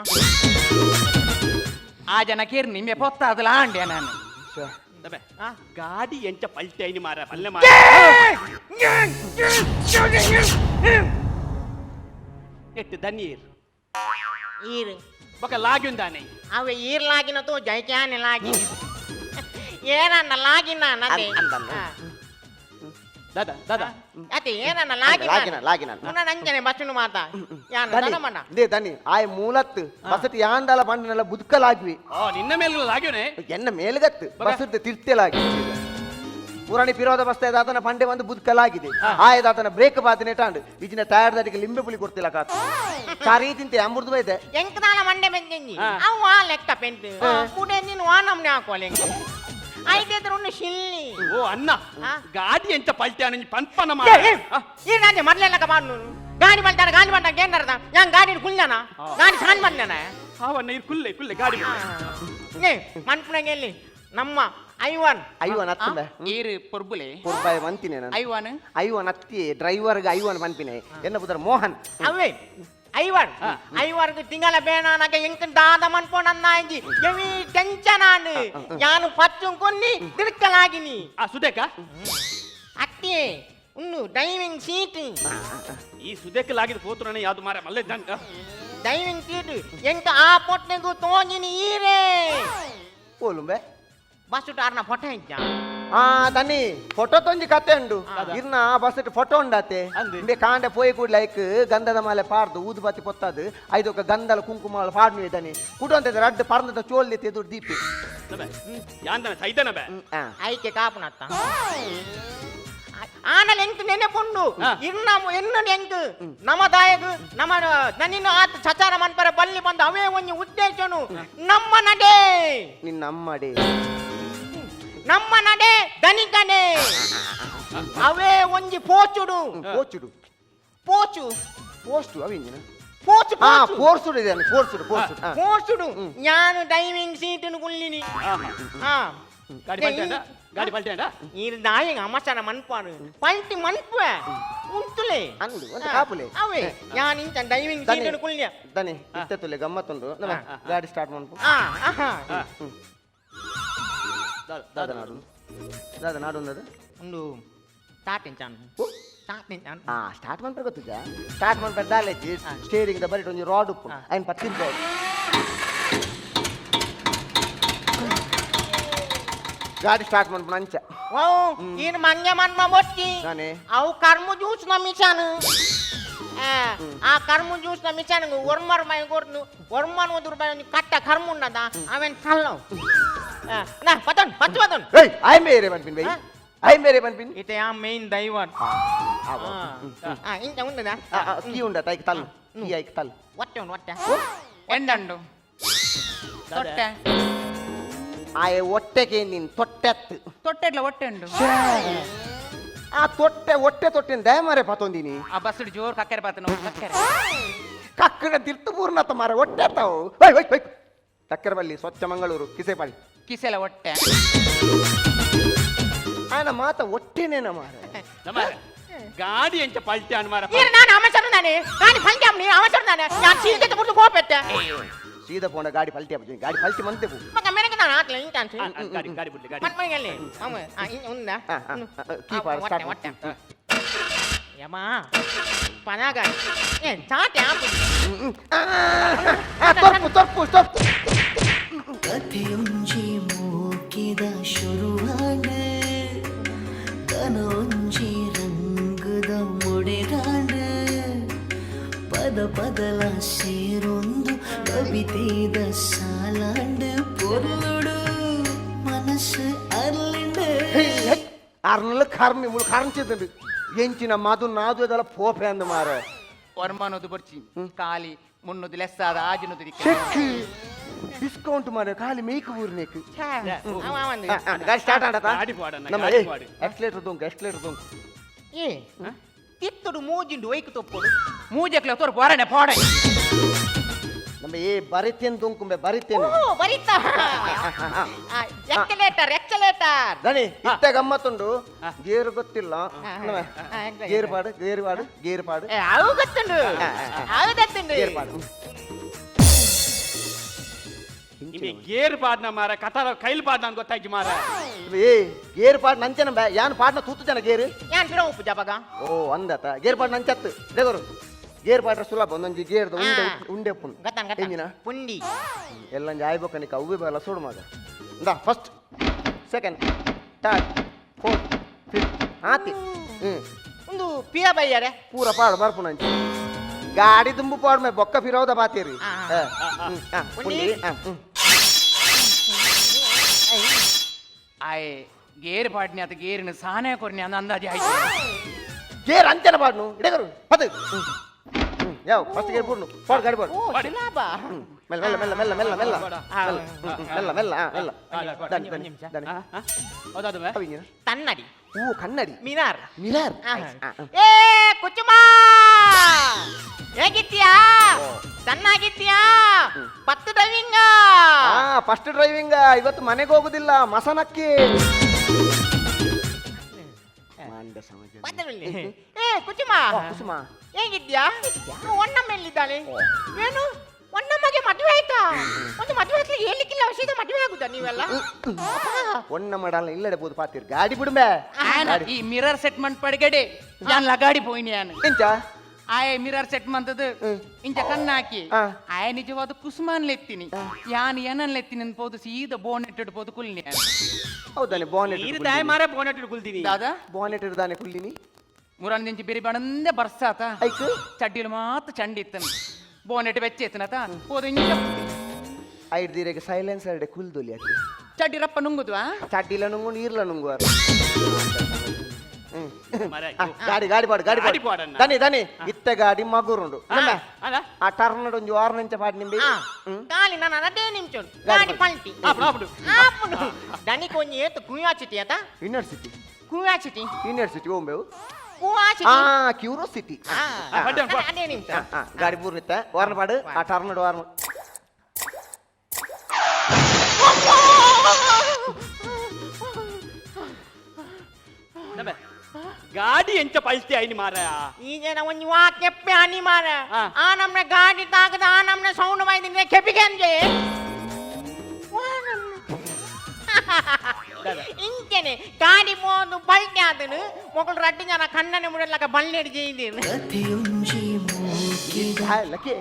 ಆ ಜನ ಕೇರ್ ನಿಮ್ಮೆ ಪೊತ್ತ ಅದಲ್ಲ ಆಂಡ್ಯ ನಾನು ಗಾಡಿ ಎಂಚ ಪಲ್ಟಿ ಐನಿ ಮಾರ ಪಲ್ಲೆ ಮಾರ ಎಟ್ಟು ದನ್ನೀರ್ ಈರು ಬೊಕ ಲಾಗ್ಯುಂದಾನೆ ಅವೆ ಈರ್ಲಾಗಿನ ತೋ ಜೈಕ್ಯಾನೆ ಲಾಗಿ ಏನನ್ನ ಲಾಗಿನ ನದೆ ದಾದ ದಾದ ಅತಿ ಏನನ್ನ ಲಾಗಿನ ಲಾಗಿನ ಮುನ್ನ ನಂಜನೆ ಬಚ್ಚನು ಮಾತಾ ಯಾನ ದನಮನ ದೇ ದನಿ ಆಯ್ ಮೂಲತ್ ಬಸತಿ ಯಾಂದಲ ಬಂಡನೆಲ್ಲ ಬುದ್ಕಲಾಗ್ವಿ ನಿನ್ನ ಮೇಲೆ ಲಾಗ್ಯುನೆ ಎನ್ನ ಮೇಲ್ಗತ್ತು ಬಸದ ತಿರ್ತೆಲಾಗಿ ಪುರಾಣಿ ಪಿರೋದ ಬಸ್ತಾ ಆತನ ಪಂಡೆ ಒಂದು ಬುದ್ಕಲಾಗಿದೆ ಆಯ್ದ ಆತನ ಬ್ರೇಕ್ ಬಾತಿನ ಇಟ್ಟಾಂಡು ಇಜಿನ ಟೈರ್ ದಾಟಿಗೆ ಲಿಂಬೆ ಪುಳಿ ಕೊಡ್ತಿಲ್ಲ ಕಾತು ಕಾರಿ ತಿಂತೆ ಅಂಬುರ್ದು ಬೈದೆ ಎಂಕದಾಲ ಮಂಡೆ ಬೆಂಜಿ ಅವ್ವ ಲೆಕ್ಕ ಪೆಂಟ್ ಕುಡೆ ನೀನು ವಾನಮ್ನೆ ಹಾಕೋಲೆ ಐದೇದ್ರ ಉನ್ನ ಶಿಲ್ಲಿ ಓ ಅನ್ನ ಗಾಡಿ ಎಂಚ ಪಲ್ಟಿ ಅನ ಪನ್ಪನ ಮಾರ ಈ ನಾನೆ ಮರ್ಲೆಲ್ಲಕ ಮಾಡು ಗಾಡಿ ಬಂತಾರ ಏನರ್ದ ಯಾನ್ ಗಾಡಿ ಕುಲ್ಜನ ಗಾಡಿ ಸಾನ್ ಬಂದನ ಅವನ್ನ ಇರ್ ಕುಲ್ಲೆ ಕುಲ್ಲೆ ಗಾಡಿ ನೇ ಮನ್ಪುಣಗೆ ಎಲ್ಲಿ ನಮ್ಮ ಐವನ್ ಅತ್ತಂಬೆ ಈರು ಪೊರ್ಬುಲೆ ಕೊರ್ಬಾಯ್ ಮಂತಿನೆ ನಾನು ಐವಾನು ಐವನ್ ಅತ್ತಿ ಡ್ರೈವರ್ಗೆ ಐವನ್ ಪನ್ಪಿನೆ ಎನ್ನ ಬುದರ್ ಮೋಹನ್ ಅವೇ ಐವರ್ಗೆ ತಿಂಗಳ ಬೇನಾನಗ ಎಂಕ ದಾದ ಮನ್ಪೋನನ್ನ ಇಂಜಿ ಎವಿ ಟೆನ್ಷನಾನು ಯಾನು ಪಚ್ಚು ಕೊನ್ನಿ ತಿರ್ಕಲಾಗಿನಿ ಆ ಸುದೇಕ ಅತ್ತಿ ಉನ್ನು ಡೈವಿಂಗ್ ಸೀಟ್ ಈ ಸುದೇಕ ಲಾಗಿದ ಪೋತ್ರನ ಯಾವ್ದು ಮಾರ ಮಲ್ಲೆ ಜಂಕ ಡೈವಿಂಗ್ ಸೀಟ್ ಎಂಕ ಆ ಪೊಟ್ಟೆಗೂ ತೋಂಜಿನಿ ಈರೇ ಓಲುಂಬೆ ಬಸ್ ಟಾರ್ನ ಫೋಟೋ ಇಜ್ಜ ತನ್ನಿ ಫೋಟೋ ತೊಂಜಿ ಕತೆ ಉಂಡು ಇರ್ನ ಬಸ್ ಫೋಟೋ ಉಂಡತೆ ಬೇ ಕಾಂಡೆ ಪೋಯಿ ಕೂಡ ಲೈಕ್ ಗಂಧದ ಮಾಲೆ ಪಾಡ್ದು ಊದುಬತ್ತಿ ಪೊತ್ತದು ಐದು ಗಂಧಲ ಕುಂಕುಮ ಪಾಡ್ನು ಇದ್ದಾನೆ ಕುಡುವಂತ ರಡ್ಡು ಪರ್ಣದ ಚೋಲ್ ಎದ್ದು ದೀಪಿ ಯಾಂದನ ಸೈತನ ಬೇ ಐಕೆ ಕಾಪುನತ್ತ ಆನಲ್ ಎಂಕ್ ನೆನೆಪುಂಡು ಇನ್ನ ಎನ್ನಡು ಎಂಕ್ ನಮದಾಯಗು ನಮ್ಮ ನನ್ನಿನ ಆತ ಸಚಾರ ಮನ್ಪರ ಬಲ್ಲಿ ಬಂದು ಅವೇ ಒಂಜಿ ಉದ್ದೇಶನು ನಮ್ಮ ನಡೆ ನಮ್ಮ ನಡೆ ದನಿಕನೆ ಅವೇ ಒಂಜಿ ಪೋಚುಡು ಪೋಚು ಪೋಸ್ಟು ಅವಿಂಜಿನ ಪೋಚು ಪೋರ್ಸುಡು ಇದೆ ಪೋರ್ಸುಡು ಪೋಚುಡು ನಾನು ಡೈವಿಂಗ್ ಸೀಟನ್ನು ಕುಳ್ಳಿನಿ ಗಾಡಿ ಪಲ್ಟಿ ಅಂಡ ಈ ದಾಯಿಗ ಅಮಸನ ಮನ್ಪಾರು ಪಲ್ಟಿ ಮನ್ಪುವ ಉಂಟುಲೆ ಅಂದು ಒಂದು ಕಾಪುಲೆ ಅವೇ ಯಾನ್ ಇಂಚ ಡೈವಿಂಗ್ ಸೀಟನ್ನು ಕುಳ್ಳಿಯ ದನಿ ಇತ್ತುಲೆ ಗಮ್ಮತ್ತುಂಡು ಗಾಡಿ ಸ್ಟಾರ್ಟ್ ಮಾಡ್ಪು ದಾದ ನಾಡು ಒಂದು ಸ್ಟಾರ್ಟಿಂಚಾನು ಸ್ಟಾರ್ಟ್ ಮಾಡ್ತಾರೆ ಗೊತ್ತಿದ್ದ ಸ್ಟಾರ್ಟ್ ಮಾಡ್ತಾರೆ ದಾಲೇಜಿ ಸ್ಟೇರಿಂಗ್ ಬರೀ ಒಂದು ರಾಡ್ ಉಪ್ಪು ఆయన ಪತ್ತಿನ ರಾಡ್ ಗಾಡಿ ಸ್ಟಾರ್ಟ್ ಮಾಡ್ಕೊಂಡು ಅಂಚ ಓ ಇನ್ ಮಂಗೆ ಮನ್ಮ ಬೊಚ್ಚಿ ನಾನೇ ಅವು ಕರ್ಮು ಜ್ಯೂಸ್ ನ ಮಿಷನ್ ಆ ಕರ್ಮು ಜ್ಯೂಸ್ ನ ಮಿಷನ್ ಒರ್ಮರ್ ಮೈ ಕೊಡ್ನು ಒರ್ಮನ್ ಒಂದು ರೂಪಾಯಿ ಒಂದು ಕಟ್ಟ ಕರ್ಮು ಉನ್ನದ ಅವೆನ್ ಕಲ್ಲವ್ ನಾ ಪತನ್ ಪತನ್ ಏಯ್ ಐ ಮೇರೆ ಬನ್ಪಿನ್ ಬೈ ಐ ಮೇರೆ ಬನ್ಪಿನ್ ಇತೆ ಆ ಮೇನ್ ದೈವನ್ ಇಂತ ಉಂದದ ಕೀ ಉಂಡ ತೈಕ್ ತಲ್ ಕೀ ಐಕ್ ತಲ್ ಒಟ್ಟೆ ಒಟ್ಟೆ ಎಂದಂಡು ತೊಟ್ಟೆ ಆಯ ಹೊಟ್ಟೆಗೆ ನೀನ್ ತೊಟ್ಟೆತ್ತು ತೊಟ್ಟೆಡ್ಲ ಹೊಟ್ಟೆ ಉಂಡು ಆ ತೊಟ್ಟೆ ಹೊಟ್ಟೆ ತೊಟ್ಟೆನ್ ದಯಮಾರೆ ಪತೊಂದಿನಿ ಆ ಬಸ್ಸುಡು ಜೋರ್ ಕಕ್ಕರೆ ಪಾತನ ಕಕ್ಕರೆ ಕಕ್ಕಡ ತಿರ್ತು ಪೂರ್ಣತ ಮಾರ ಹೊಟ್ಟೆ ತಾವು ಬೈ ಬೈ ಬೈ ಕಕ್ಕರ ಬಲ್ಲಿ ಸ್ವಚ್ಛ ಮಂಗಳೂರು ಕಿಸೆಪಾಳಿ ಕಿಸೆಲ ಹೊಟ್ಟೆ ಆಯನ ಮಾತ ಹೊಟ್ಟೆನೇನ ಮಾರ ನಮಾರ ಗಾಡಿ ಎಂಚ ಪಲ್ಟಿ ಅನ್ಮಾರ ನೀನು ನಾನು ಅವಸರ ನಾನೇ ಗಾಡಿ ಫಲ್ಟಿ ಅಮ್ಮನಿ ಅವಸರ ನಾನೇ ನಾನು ಸೀದೆತ ಬಿಟ್ಟು ಹೋಗ್ಪೆತ್ತೆ ಸೀದಾ ಪೋಂಡ ಗಾಡಿ ಪಲ್ಟಿ ಅಪ್ಪ ಗಾಡಿ ಪಲ್ಟಿ ಮಂತೆ ಪೋ ಮಗ ಮೆನಕ ನಾನು ಹಾಕ್ಲ ಇಂತ ಅನ್ಸಿ ಗಾಡಿ ಗಾಡಿ ಬಿಡ್ಲಿ ಗಾಡಿ ಮನ್ಮಗಲ್ಲಿ ಅವ ಉಂದ ಕೀಪಾರ್ ಹೊಟ್ಟೆ ಹೊಟ್ಟೆ ಯಮ್ಮ ಪನಾಗ ಏ ಚಾಟೆ ಆಪು ತೊರ್ಪು ತೊರ್ಪು ತೊರ್ಪು ಕಥೆಯೊಂಜಿ ಮೂಕಿದ ಶುರುವಾಂಡ ಕನೊಂಜಿ ರಂಗದ ಮುಡೆಗಾಂಡ ಪದ ಪದಲ ಸೇರೊಂದು ಕವಿತೆದ ಸಾಲಾಂಡ ಪೊರ್ಲುಡು ಮನಸ್ಸು ಅರ್ಲಿಂಡ ಆರ್ನಲ್ಲ ಕಾರ್ಮಿ ಮುಳು ಕಾರಣಚಿದ್ದಂಡು ಎಂಚಿನ ಮಾತು ನಾದು ಅದೆಲ್ಲ ಪೋಪೆ ಅಂದ ಮಾರ ಒರ್ಮನದು ಬರ್ಚಿ ಕಾಲಿ ಮುನ್ನದು ಲೆಸ್ಸಾದ ಆಜಿನದು ಚೆಕ್ ಡಿಸ್ಕೌಂಟ್ ಮಾರ ಖಾಲಿ ಮೇಕ್ ಊರ್ನೇಕ್ ಗಾಡಿ ಸ್ಟಾರ್ಟ್ ಆಡತಾ ಗಾಡಿ ಪಾಡಣ್ಣ, ನಮ್ಮ ಗಾಡಿ ಪಾಡು. ಎಕ್ಸ್ಲೇಟರ್ ದೊಂಕು ಎಕ್ಸ್ಲೇಟರ್ ದೊಂಕು ಏ ತಿತ್ತುಡು ಮೂಜಿಂಡು ಒಯ್ಕು ತೊಪ್ಪುಡು ಮೂಜಕ್ಲ ತೋರ್ ಬಾರನೆ ಪಾಡ ನಮ್ಮ ಏ ಬರಿತೇನ್ ದೊಂಕುಂಬೆ ಬರಿತೇನೆ ಓ ಬರಿತಾ ಎಕ್ಸಲೇಟರ್ ಎಕ್ಸಲೇಟರ್ ದಣಿ ಇಷ್ಟ ಗಮ್ಮತ್ತುಂಡು ಗೇರು ಗೊತ್ತಿಲ್ಲ ಗೇರು ಪಾಡು ಗೇರು ಪಾಡು ಗೇರು ಪಾಡು ಅವು ಗೊತ್ತುಂಡು ಅವು ಗೊತ್ತುಂಡು ಗೇರು ಪಾಡು ನಿಮಗೆ ಗೇರ್ ಪಾಡ್ನ ಮಾರ ಕಥಾರ ಕೈಲ್ ಪಾಡ್ನ ಅಂತ ಗೊತ್ತಾಯ್ತು ಮಾರ ಏ ಗೇರು ಪಾಡು ನಂಚನ ಬೇ ಯಾನ್ ಪಾಡ್ನ ತೂತು ಜನ ಗೇರು ಯಾನ್ ಬಿಡ ಉಪ್ಪು ಜಬಗ ಓ ಅಂದತ ಗೇರು ಪಾಡು ನಂಚತ್ತು ದೇವರು ಗೇರು ಪಾಡ್ರ ಸುಲಭ ಒಂದೊಂಜಿ ಗೇರ್ದು ಉಂಡೆ ಉಂಡೆ ಪುನ್ ಗತ್ತನ್ ಎಂಜಿನ ಗತ್ತನ್ ಪುಂಡಿ ಎಲ್ಲಂಜಿ ಆಯ್ಬೇಕನಿಕ ಅವ್ವೆ ಬೇಲ ಸುಡು ಮಗ ಇಂದ first second third fourth fifth ಆತಿ ಒಂದು ಪಿಯ ಬೈಯಾರೆ ಪೂರ ಪಾಡು ಬರ್ಪು ನಂಚಿ ಗಾಡಿ ದುಂಬು ಪಾಡು ಮೇ ಬೊಕ್ಕ ಫಿರೋದ ಬಾತೀರಿ ಪುಂಡಿ ಆಯ್ ಗೇರ್ ಪಾಡ್ನಿ ಅದು ಗೇರಿನ ಸಾನೆ ಕೊರ್ನಿ ಅಂದ ಅಂದಾಜಿ ಆಯ್ತು ಗೇರ್ ಅಂಚನ ಪಾಡ್ನು ಇಡಗರು ಪದ ಯಾವ ಫಸ್ಟ್ ಗೇರ್ ಪೂರ್ನು ಪಾಡು ಗಾಡಿ ಪಾಡು ಓ ಸುಲಭ ಮೆಲ್ಲ ಮೆಲ್ಲ ಮೆಲ್ಲ ಮೆಲ್ಲ ಮೆಲ್ಲ ಮೆಲ್ಲ ಮೆಲ್ಲ ಮೆಲ್ಲ ದನಿ ದನಿ ದನಿ ಹೌದಾದ ಮೇ ಅವಿಂಗಿನ ತನ್ನಡಿ ಓ ಕನ್ನಡಿ ಮಿನಾರ್ ಮಿರರ್ ಏ ಕುಚುಮಾ ಹೇಗಿದ್ದೀಯಾ ಚೆನ್ನಾಗಿದ್ದೀಯಾ ಪತ್ತು ಡ್ರೈವಿಂಗ ಫಸ್ಟ್ ಡ್ರೈವಿಂಗ್ ಇವತ್ತು ಮನೆಗೆ ಹೋಗುದಿಲ್ಲ ಮಸನಕ್ಕೆ ಏ ಕುಚುಮಾ ಕುಸುಮ ಹೇಗಿದ್ಯಾ ಒಣ್ಣಮ್ಮೆಲ್ಲಿದ್ದಾಳೆ ಏನು ಒಣ್ಣಮ್ಮಗೆ ಮದುವೆ ಆಯ್ತಾ ಒಂದು ಮದುವೆ ಆಯ್ತು ಹೇಳಿಕ್ಕಿಲ್ಲ ಸೀದಾ ಮದುವೆ ಆಗುದಾ ನೀವೆಲ್ಲ ಒಣ್ಣ ಮಾಡಲ್ಲ ಇಲ್ಲಡೆ ಬೋದು ಪಾತಿರ್ ಗಾಡಿ ಬಿಡುಂಬೆ ಈ ಮಿರರ್ ಸೆಟ್ ಮನ್ ಪಡಗಡೆ ಯಾನ್ ಲಗಾಡಿ ಪೋಯಿನಿ ಯಾನ್ ಎಂಚ ಆಯ್ ಮಿರರ್ ಸೆಟ್ ಮಂತದ ಇಂಚ ಕಣ್ಣ ಹಾಕಿ ಆಯ್ ನಿಜವಾದ ಕುಸುಮಾನ್ ಲೆತ್ತೀನಿ ಯಾನ್ ಏನನ್ ಲೆತ್ತೀನಿ ಅನ್ಬೋದು ಸೀದಾ ಬೋನೆಟ್ ಇಡ್ಬೋದು ಕುಲ್ನಿ ಹೌದಾನೆ ಬಾನೆಟ್ ನೀರು ತಾಯಿ ಮಾರ ಬೋನೆಟ್ ಕುಲ್ತೀನಿ ದಾದಾ ಬಾನೆಟ್ ಇರ್ದಾನೆ ಕುಲ್ಲಿನಿ ಮೂರನ್ ದಿಂಚಿ ಬಿರಿ ಬಣಂದೆ ಬರ್ಸಾತ ಐಕು ಚಡ್ಡಿಲು ಮಾತ್ರ ಚಂಡಿ ಇತ್ತನ್ ಬೋನೆಟ್ ಬೆಚ್ಚೆತ್ತನತ ಹೋದ ಇಂಚ ಐಡ್ ದೀರೆಗೆ ಸೈಲೆನ್ಸ್ ಎರಡೆ ಕುಲ್ದೊಲಿ ಆಕೆ ಚಡ್ಡಿ ರಪ್ಪ ನುಂಗುದ್ವಾ ಚಡ್ಡಿಲ ನುಂಗು ನೀರ್ಲ ನುಂಗುವಾರ ಮಾರ ಗಾಡಿ ಗಾಡಿ ಪಾಡು ಗಾಡಿ ಗಾಡಿ ಪಾಡು ಪಾಡಣ್ಣ. ದನಿ ದನಿ ಇತ್ತ ಗಾಡಿ ಮಗುರುಂಡು ನಮ್ಮ ಅಲ್ಲ ಆ ಟರ್ನಡ್ ಒಂಜಿ ವಾರ ನಿಂಚ ಪಾಡಿ ನಿಂಬೆ ಕಾಲಿ ನಾನು ಅದೇ ನಿಮಿಷ ಗಾಡಿ ಪಲ್ಟಿ ಆಪುಡು ದನಿ ಕೊಂಚ ಏತು ಕುಯಾಚಿಟಿ ಆತ ಯೂನಿವರ್ಸಿಟಿ ಕುಯಾಚಿಟಿ ಯೂನಿವರ್ಸಿಟಿ ಓಂಬೆವು ಕುಯಾಚಿಟಿ ಕ್ಯೂರೋಸಿಟಿ ಅದೇ ನಿಮಿಷ ಗಾಡಿ ಪೂರ್ ನಿತ್ತ ವಾರನ ಪಾಡು ಆ ಟರ್ನಡ್ ವಾರನ ಗಾಡಿ ಎಂಚ ಪಲ್ಟಿ ಐನಿ ಮಾರ ಈಗೇನ ಒಂಜಿ ವಾ ಕೆಪ್ಪೆ ಹನಿ ಮಾರ ಆ. ಆ ನಮ್ನೆ ಗಾಡಿ ತಾಗದ ಆ ನಮ್ನೆ ಸೌಂಡ್ ಮೈದಿನ ಕೆಪ್ಪಿಗೆ ಅಂಜೆ ಇಂಚೆನೆ ಗಾಡಿ ಮೋದು ಬಲ್ಟಿ ಆದನು ಮೊಗಲು ರಡ್ಡು ಜನ ಕಣ್ಣನೆ ಮುಡಲಕ ಬಲ್ಲೆಡಿ ಜೈದೇನು ಕಥೆಯೊಂಜಿ ಮೂಕಿದ ಲಕ್ಕೆ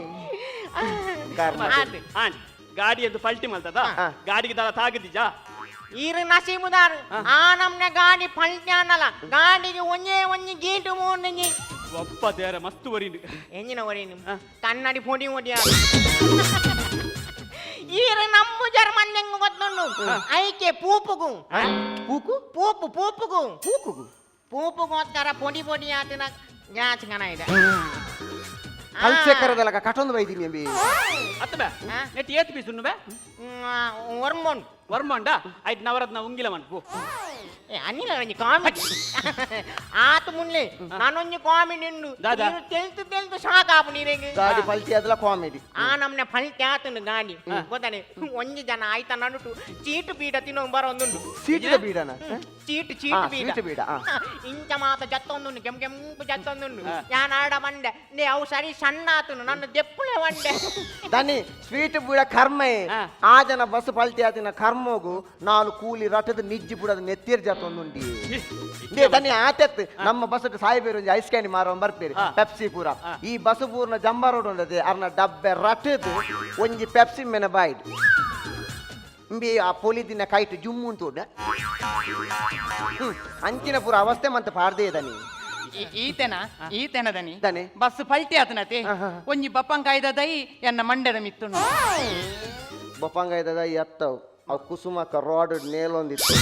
ಅದು ಆಂಟಿ ಗಾಡಿ ಎಂದು ಪಲ್ಟಿ ಮಲ್ತದ ಗಾಡಿಗೆ ದರ ತಾಗದಿಜಾ ಈರು ನಸೀಬುದಾರ್ ಆ ನಮ್ನೆ ಗಾಡಿ ಪಲ್ಟ್ಯಾನಲ್ಲ ಗಾಡಿಗೆ ಒಂಜಿ ಗೀಟು ಮೂರ್ನಿಂಗಿ ಒಬ್ಬ ದೇರ ಮಸ್ತ್ ವರಿನು ಎಂಜಿನ ಹೊಡಿ ಕನ್ನಡಿ ಪೊಡಿ ಹೊಡಿಯ ಈರು ನಮ್ಮ ಜರ್ಮನ್ ಗೊತ್ತುಂಡು ಐಕೆ ಪೂಪುಗು ಪೂಪುಗೋಸ್ಕರ ಪೊಡಿ ಆತಿನ ಗ್ಯಾಸ್ ಗಣ ಇದೆ ಕಲ್ಸೆಕರದಲ್ಲ ಕಟ್ಟೊಂದು ಬೈದೀನಿ ಅಂಬಿ ಅತ್ತ ಬೇ ನೆಟ್ ಏತ್ ಪೀಸ್ ಉಣ್ಣು ಬೇ ವರ್ಮೋನ್ ವರ್ಮಾಂಡ ಐಟ್ ನವರತ್ನ ಉಂಗಿಲ ಮನ್ ಪೋ ಅನಿಲ ಒಂಜಿ ಕಾಮಿಡಿ ಆತು ಮುನ್ಲೆ ನಾನೊಂಜಿ ಕಾಮಿಡಿ ಉಂಡು ದಾದಾ. ತೆಲ್ತು ಸಾಕಾಪು ನೀರೆಗೆ ಗಾಡಿ ಪಲ್ಟಿ ಅದಲ್ಲ ಕಾಮಿಡಿ ಆ ನಮ್ನೆ ಫಲಿತ ಆತುಂಡು ಗಾಡಿ ಗೊತ್ತಾನೆ ಒಂಜಿ ಜನ ಆಯ್ತ ನಡುಟು ಚೀಟು ಬೀಡ ತಿನ್ನೋ ಬರೋಂದುಂಡು ಸೀಟಿದ ಬೀಡನ ಚೀಟು ಸೀಟು ಬೀಡ ಇಂಚ ಮಾತ ಜತ್ತೊಂದುಂಡು ಕೆಂಪು ಜತ್ತೊಂದುಂಡು ಯಾನ್ ಆಡ ಬಂಡೆ ನೇ ಅವು ಸರಿ ಸಣ್ಣ ಆತುನು ನನ್ನ ದೆಪ್ಪುಳೆ ಬಂಡೆ ದನಿ ಸ್ವೀಟ್ ಬೀಡ ಕರ್ಮೆ ಆ ಜನ ಬಸ್ ಪಲ್ಟಿ ಆತಿನ ಕರ್ಮೋಗು ನಾನು ಕೂಲಿ ರಟದ ನಿಜ್ಜಿ ಬುಡದ ನೆತ್ತಿರ್ ಜತ್ತೊಂದುಂಡಿ ದನಿ ಆತೆತ್ ನಮ್ಮ ಬಸ್ ಸಾಯಿಬೇರು ಐಸ್ ಕ್ಯಾಂಡಿ ಮಾರೋ ಬರ್ತೀರಿ ಪೆಪ್ಸಿ ಪೂರ ಈ ಬಸ್ ಪೂರ್ನ ಜಂಬ ರೋಡ್ ಉಂಡದೆ ಅರ್ನ ಡಬ್ಬೆ ರಟದು ಒಂಜಿ ಪೆಪ್ಸಿ ಮೆನ ಬಾಯ್ಡ್ ಇಂಬಿ ಆ ಪೊಲಿದಿನ ಕೈಟ್ ಜುಮ್ಮು ತೋಡ ಅಂಚಿನ ಪೂರ ಅವಸ್ಥೆ ಮತ್ತೆ ಪಾಡ್ದೇ ದನಿ ಈತೆನ ದನಿ ದನಿ ಬಸ್ ಪಲ್ಟಿ ಆತನತೆ ಒಂಜಿ ಬಪ್ಪಂಕಾಯ್ದ ದೈ ಎನ್ನ ಮಂಡ್ಯದ ಮಿತ್ತುಂಡು ಬೊಪ್ಪಂಗ ಇದ್ದದ ಎತ್ತವು ಅವು ಕುಸುಮಕ್ಕ ರೋಡ್ ನೇಲೊಂದಿತ್ತು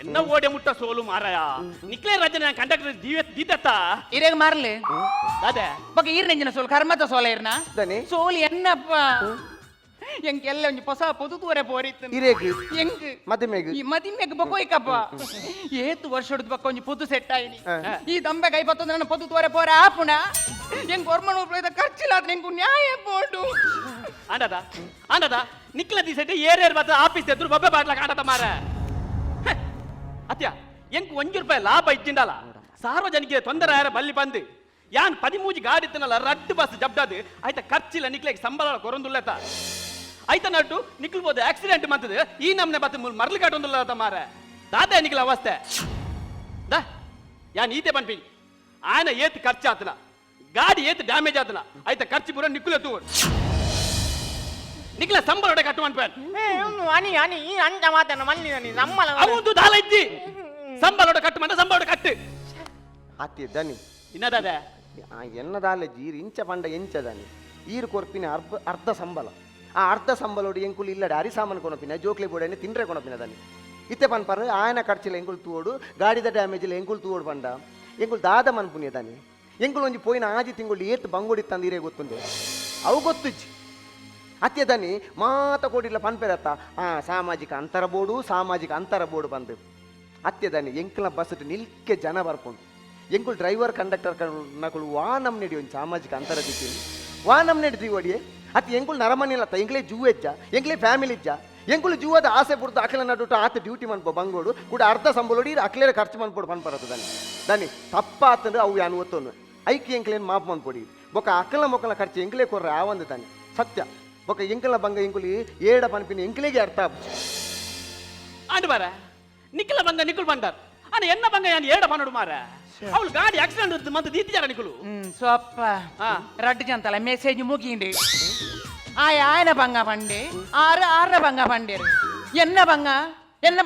ಎನ್ನ ಓಡೆ ಮುಟ್ಟ ಸೋಲು ಮಾರಾಯ ನಿಕ್ಲೆ ರಜನ ಕಂಡಕ್ಟರ್ ದೀತತ್ತ ಇರೆಗ್ ಮಾರ್ಲೆ ಅದೇ ಬಗ ಈರ್ನೆಂಜಿನ ಸೋಲ್ ಕರ್ಮತ ಸೋಲ ಇರ್ನ ದನಿ ಸೋಲ್ ಎನ್ನಪ್ಪ ಎಂಕೆಲ್ಲ ಒಂಜಿ ಹೊಸ ಪೊದು ತೂರೆ ಪೋರಿತ್ತು ಇರೇಗಿ ಎಂಕ್ ಮದಿಮೆಗ್ ಈ ಮದಿಮೆಗ್ ಬಕೋಯ್ಕಪ್ಪ ಏತು ವರ್ಷದ ಬಕ್ಕ ಒಂಜಿ ಪೊದು ಸೆಟ್ ಆಯ್ನಿ ಈ ದಂಬೆ ಕೈ ಬತ್ತೊಂದು ನನ್ನ ಪೊದು ತೋರೆ ಪೋರೆ ಆಪುಣ ಎಂಗ್ ಹೊರ್ಮಣ ಉಪಯೋಗ ಖರ್ಚಿಲ್ಲ ನಿಂಗು ನ್ಯಾಯ ಬೋಡು ಆಂಡದ ನಿಕ್ಲ ದಿಸೆಟ್ ಏರೇರ್ ಬತ್ತ ಆಫೀಸ್ ಎದುರು ಬಬ್ಬೆ ಬಾಟ್ಲ ಕಾಣತ ಮಾರ ಅತ್ಯ ಎಂಕ್ ₹1 ಲಾಭ ಇಚ್ಚಿಂಡಲ್ಲ ಸಾರ್ವಜನಿಕರಿಗೆ ತೊಂದರೆ ಯಾರ ಬಲ್ಲಿ ಬಂದು ಯಾನ್ 13 ಗಾಡಿ ಇತ್ತನಲ್ಲ ರಡ್ಡು ಬಸ್ ಜಬ್ಡದು ಆಯ್ತ ಖರ್ಚಿಲ್ಲ ನಿಕ್ಲೆಗೆ ಸಂಬಳ ಕೊರೊಂದುಲ್ಲತ ಆಯ್ತ ನಟ್ಟು ನಿಕ್ಲ್ಬೋದು ಆಕ್ಸಿಡೆಂಟ್ ಮಂತದ ಈ ನಮ್ನೆ ಬತ್ತ ಮರ್ಲಿ ಕಾಟೊಂದುಲ್ಲತ ಮಾರ ದಾದ ನಿಕ್ಲ ಅವಸ್ಥೆ ದಾ ಯಾನ್ ಈತೆ ಬನ್ಪಿ ಆಯನ ಏತ್ ಖರ್ಚು ಆತನ ಗಾಡಿ ಏತ್ ಡ್ಯಾಮೇಜ್ ಆತನ ಆಯ್ತ ಖರ್ಚು ಪೂರ ನಿಕ್ಲೆ ತೂ ನಿಕ್ಲ ಸಂಬಳ ಕಟ್ಟು ಅನ್ಪೇನ್ ಅನಿ ಈ ಅಂಟ ಮಾತನ್ನ ಮಲ್ಲಿ ನಮ್ಮಲ ಅವನು ದಾಲ ಇದ್ದಿ ಸಂಬಳ ಕಟ್ಟು ಮಂಡ ಸಂಬಳ ಕಟ್ಟು ಅತ್ತಿ ದನಿ ಇನ್ನದಾದೆ ಎನ್ನದಾಲೆ ಜೀರ್ ಇಂಚ ಪಂಡ ಎಂಚದನಿ ಈರು ಕೊರ್ಪಿನ ಅರ್ಧ ಸಂಬಳ ಆ ಅರ್ಧ ಸಂಬಳೋಡು ಎಂಕುಲು ಇಲ್ಲಡೆ ಅರಿಸಾಮನ್ ಕೊನಪಿನ ಜೋಕ್ಲೆ ಬೋಡನೆ ತಿಂಡ್ರೆ ಕೊನಪಿನ ದನಿ ಇತ್ತೆ ಪನ್ಪರ್ ಆಯನ ಖರ್ಚಿಲ್ಲ ಎಂಕುಲು ತೂಡು ಗಾಡಿದ ಡ್ಯಾಮೇಜ್ ಇಲ್ಲ ಎಂಕುಲು ತೂಡು ಪಂಡ ಎಂಕುಲು ದಾದ ಮನ್ಪುಣ್ಯ ದನಿ ಎಂಕುಲು ಒಂಜಿ ಪೋಯಿನ ಆಜಿ ತಿಂಗಳು ಏತ್ ಬಂಗುಡಿ ತಂದಿರೇ ಗೊತ್ತುಂಡೆ ಅವು ಗೊತ್ತುಜ್ಜಿ ಅತ್ಯ ದನಿ ಮಾತ ಕೊಡಿಲ್ಲ ಪನ್ಪೆರತ್ತ ಸಾಮಾಜಿಕ ಅಂತರ ಬೋರ್ಡು ಬಂದು ಅತ್ಯ ದನಿ ಎಂಕುಲ ಬಸ್ ನಿಲ್ಕೆ ಜನ ಬರ್ಕೊಂಡು ಎಂಕುಲ್ ಡ್ರೈವರ್ ಕಂಡಕ್ಟರ್ ನಕುಲು ವಾನಮ್ ನೆಡಿ ಒಂದು ಸಾಮಾಜಿಕ ಅಂತರ ದಿಕ್ಕಿನ ವಾನಮ್ ನೆಡಿ ಒಡಿಯೆ ಅತ್ ಎಂಕುಲ್ ನರಮನಿಲ್ಲತ್ತ ಎಂಕ್ಲೆ ಜೂ ಎಜ್ಜ ಎಂಕ್ಲೆ ಫ್ಯಾಮಿಲಿ ಇಜ್ಜ ಎಂಕುಲು ಜೂವದ ಆಸೆ ಬಿಡ್ದು ಅಕ್ಲೆ ನಡುಟ ಆತ ಡ್ಯೂಟಿ ಮನ್ಪೋ ಬಂಗೋಡು ಕೂಡ ಅರ್ಧ ಸಂಬಳೋಡಿ ಅಕ್ಲೇರ ಖರ್ಚು ಮನ್ಪೋಡು ಪನ್ಪರತ್ತ ದನಿ ತಪ್ಪಾತಂದ್ರೆ ಅವು ಯಾನು ಒತ್ತೊಂದು ಐಕಿ ಎಂಕ್ಲೇನು ಮಾಪ್ ಮನ್ಪೊಡಿ ಬೊಕ್ಕ ಅಕ್ಕಲ ಮೊಕ್ಕಲ ಖರ್ಚು ಎಂಕ್ಲೆ ಕೊರ್ರೆ ಆ ಒಂದು ದನಿ ಸತ್ಯ ಬೊಕ್ಕ ಎಂಕಲ ಬಂಗ ಎಂಕುಲಿ ಏಡ ಪನ್ಪಿನ ಎಂಕ್ಲೆಗೆ ಅರ್ಥ ಆಂಡ್ ಬಾರ ನಿಕ್ಲ ಬಂಗ ನಿಕ್ಕುಲ್ ಬಂಡಾರ್ ಅಣ್ಣ ಎನ್ನ ಬಂಗ ಯಾನ್ ಏಡ ಪನ್ನಡು ಮಾರ ಅವಳು ಗಾಡಿ ಆಕ್ಸಿಡೆಂಟ್ ಮತ್ತೆ ದೀತಿಜಾರ ನಿಕ್ಕುಲು ಸೊಪ್ಪ ರಡ್ಡು ಜಂತಲ ಮೆಸೇಜ್ ಮುಗಿಂಡು ಆಯನ ಬಂಗ ಪಂಡೆ ಆರ ಬಂಗ ಪಂಡೇರು ಎನ್ನ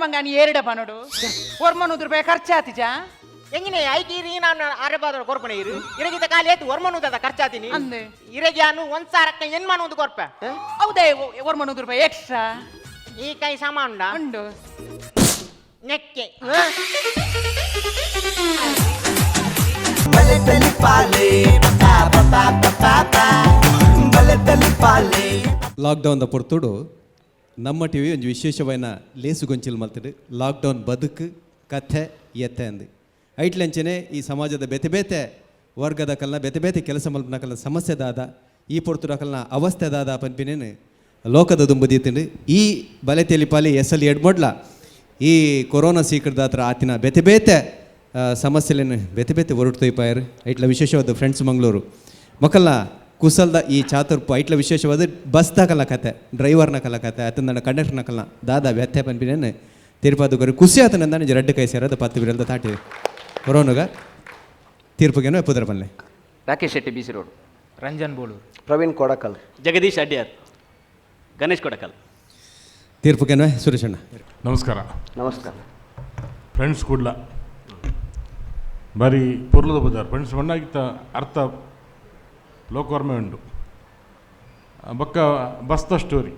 ಬಂಗ ನೀ ಏರಡ ಪನ್ನಡು ₹1 ಖರ್ಚಾತಿಜ ಎಂಗಿನ ಐಕೀರಿ ನಾನು ಅರಬಾದ್ರ ಕೊರ್ಪಣೆ ಇರು ಇರಗಿದ ಕಾಲಿ ಏತು ₹1 ಖರ್ಚಾತೀನಿ ಅಂದೆ ಇರಗಿ ನಾನು ಒಂದ್ಸಾರಕ್ಕೆ ಏನ್ ಮಾಡೋದು ಕೊರ್ಪ ಹೌದೇ ₹1 ಎಕ್ಸ್ಟ್ರಾ ಈ ಕೈ ಸಮ ಉಂಡು ನೆಕ್ಕೆ ಲಾಕ್ಡೌನ್ ಪೊರ್ತುಡು ನಮ್ಮ ಟಿವಿ ಒಂದು ವಿಶೇಷವಾದ ಲೇಸುಗೊಂಚಿಲ್ ಮಲ್ತಡು ಲಾಕ್ಡೌನ್ ಬದುಕು ಕಥೆ ಎತ್ತೆ ಅಂದು ಐಟ್ಲಂಚನೆ ಈ ಸಮಾಜದ ಬೇತೆ ಬೇತೆ ವರ್ಗದ ಕಲ್ನ ಬೇತೆ ಬೇತೆ ಕೆಲಸ ಮಲ್ಪನ ಕಲ್ನ ಸಮಸ್ಯೆ ದಾದ ಈ ಪೊರ್ತುಡ ಕಲ್ನ ಅವಸ್ಥೆ ದಾದ ಪನ್ಪಿನೇನು ಲೋಕದ ದುಂಬುದೀತಂಡು ಈ ಬಲೆ ತೆಲಿಪಾಲಿ ಎಸ್ಸಲ್ಲಿ ಎಡ್ಮೊಡ್ಲ ಈ ಕೊರೋನಾ ಸೀಕರ್ದ ಹತ್ರ ಆತಿನ ಬೇತೆ ಬೇತೆ ಸಮಸ್ಯೆಲೇನು ಬೇತೆ ಬೇತೆ ಹೊರಟುತೊಯ್ಪಾಯರು ಐಟ್ಲ ವಿಶೇಷವಾದ ಫ್ರೆಂಡ್ಸ್ ಮಂಗಳೂರು ಮಕ್ಕಳನ್ನ ಕುಸಲ್ದ ಈ ಚಾತುರ್ಪು ಐಟ್ಲ ವಿಶೇಷವಾದ ಬಸ್ದ ಕಲ ಕತೆ ಡ್ರೈವರ್ನ ಕಲ ಕತೆ ಅತಂದ ಕಂಡಕ್ಟರ್ನ ಕಲ ದಾದ ವ್ಯತ್ಯ ಪನ್ಪಿನೇನು ತೀರ್ಪಾದುಗರು ಖುಷಿ ಆತನಂದ ನಿಜ ರಡ್ಡು ಕೈ ಸೇರೋದು 10 ಬಿರಲ್ದ ತಾಟಿ ಕೊರೋನುಗ ತೀರ್ಪುಗೇನೋ ಪುದರ ಬಲ್ಲೆ ರಾಕೇಶ್ ಶೆಟ್ಟಿ ಬಿಸಿ ರೋಡ್ ರಂಜನ್ ಬೋಳು ಪ್ರವೀಣ್ ಕೊಡಕಲ್ ಜಗದೀಶ್ ಅಡ್ಯಾರ್ ಗಣೇಶ್ ಕೊಡಕಲ್ ತೀರ್ಪುಗೇನು ಸುರೇಶಣ್ಣ? ನಮಸ್ಕಾರ. ನಮಸ್ಕಾರ. ಫ್ರೆಂಡ್ಸ್ ಕೂಡ್ಲ ಬಾರಿ ಪೊರ್ಲದ ಬದಾರ್ ಫ್ರೆಂಡ್ಸ್ ಒಣ್ಣಾಗಿತ್ತ ಅರ್ಥ ಲೋಕವರ್ಮೆ ಉಂಡು ಬೊಕ್ಕ ಬಸ್ತ ಸ್ಟೋರಿ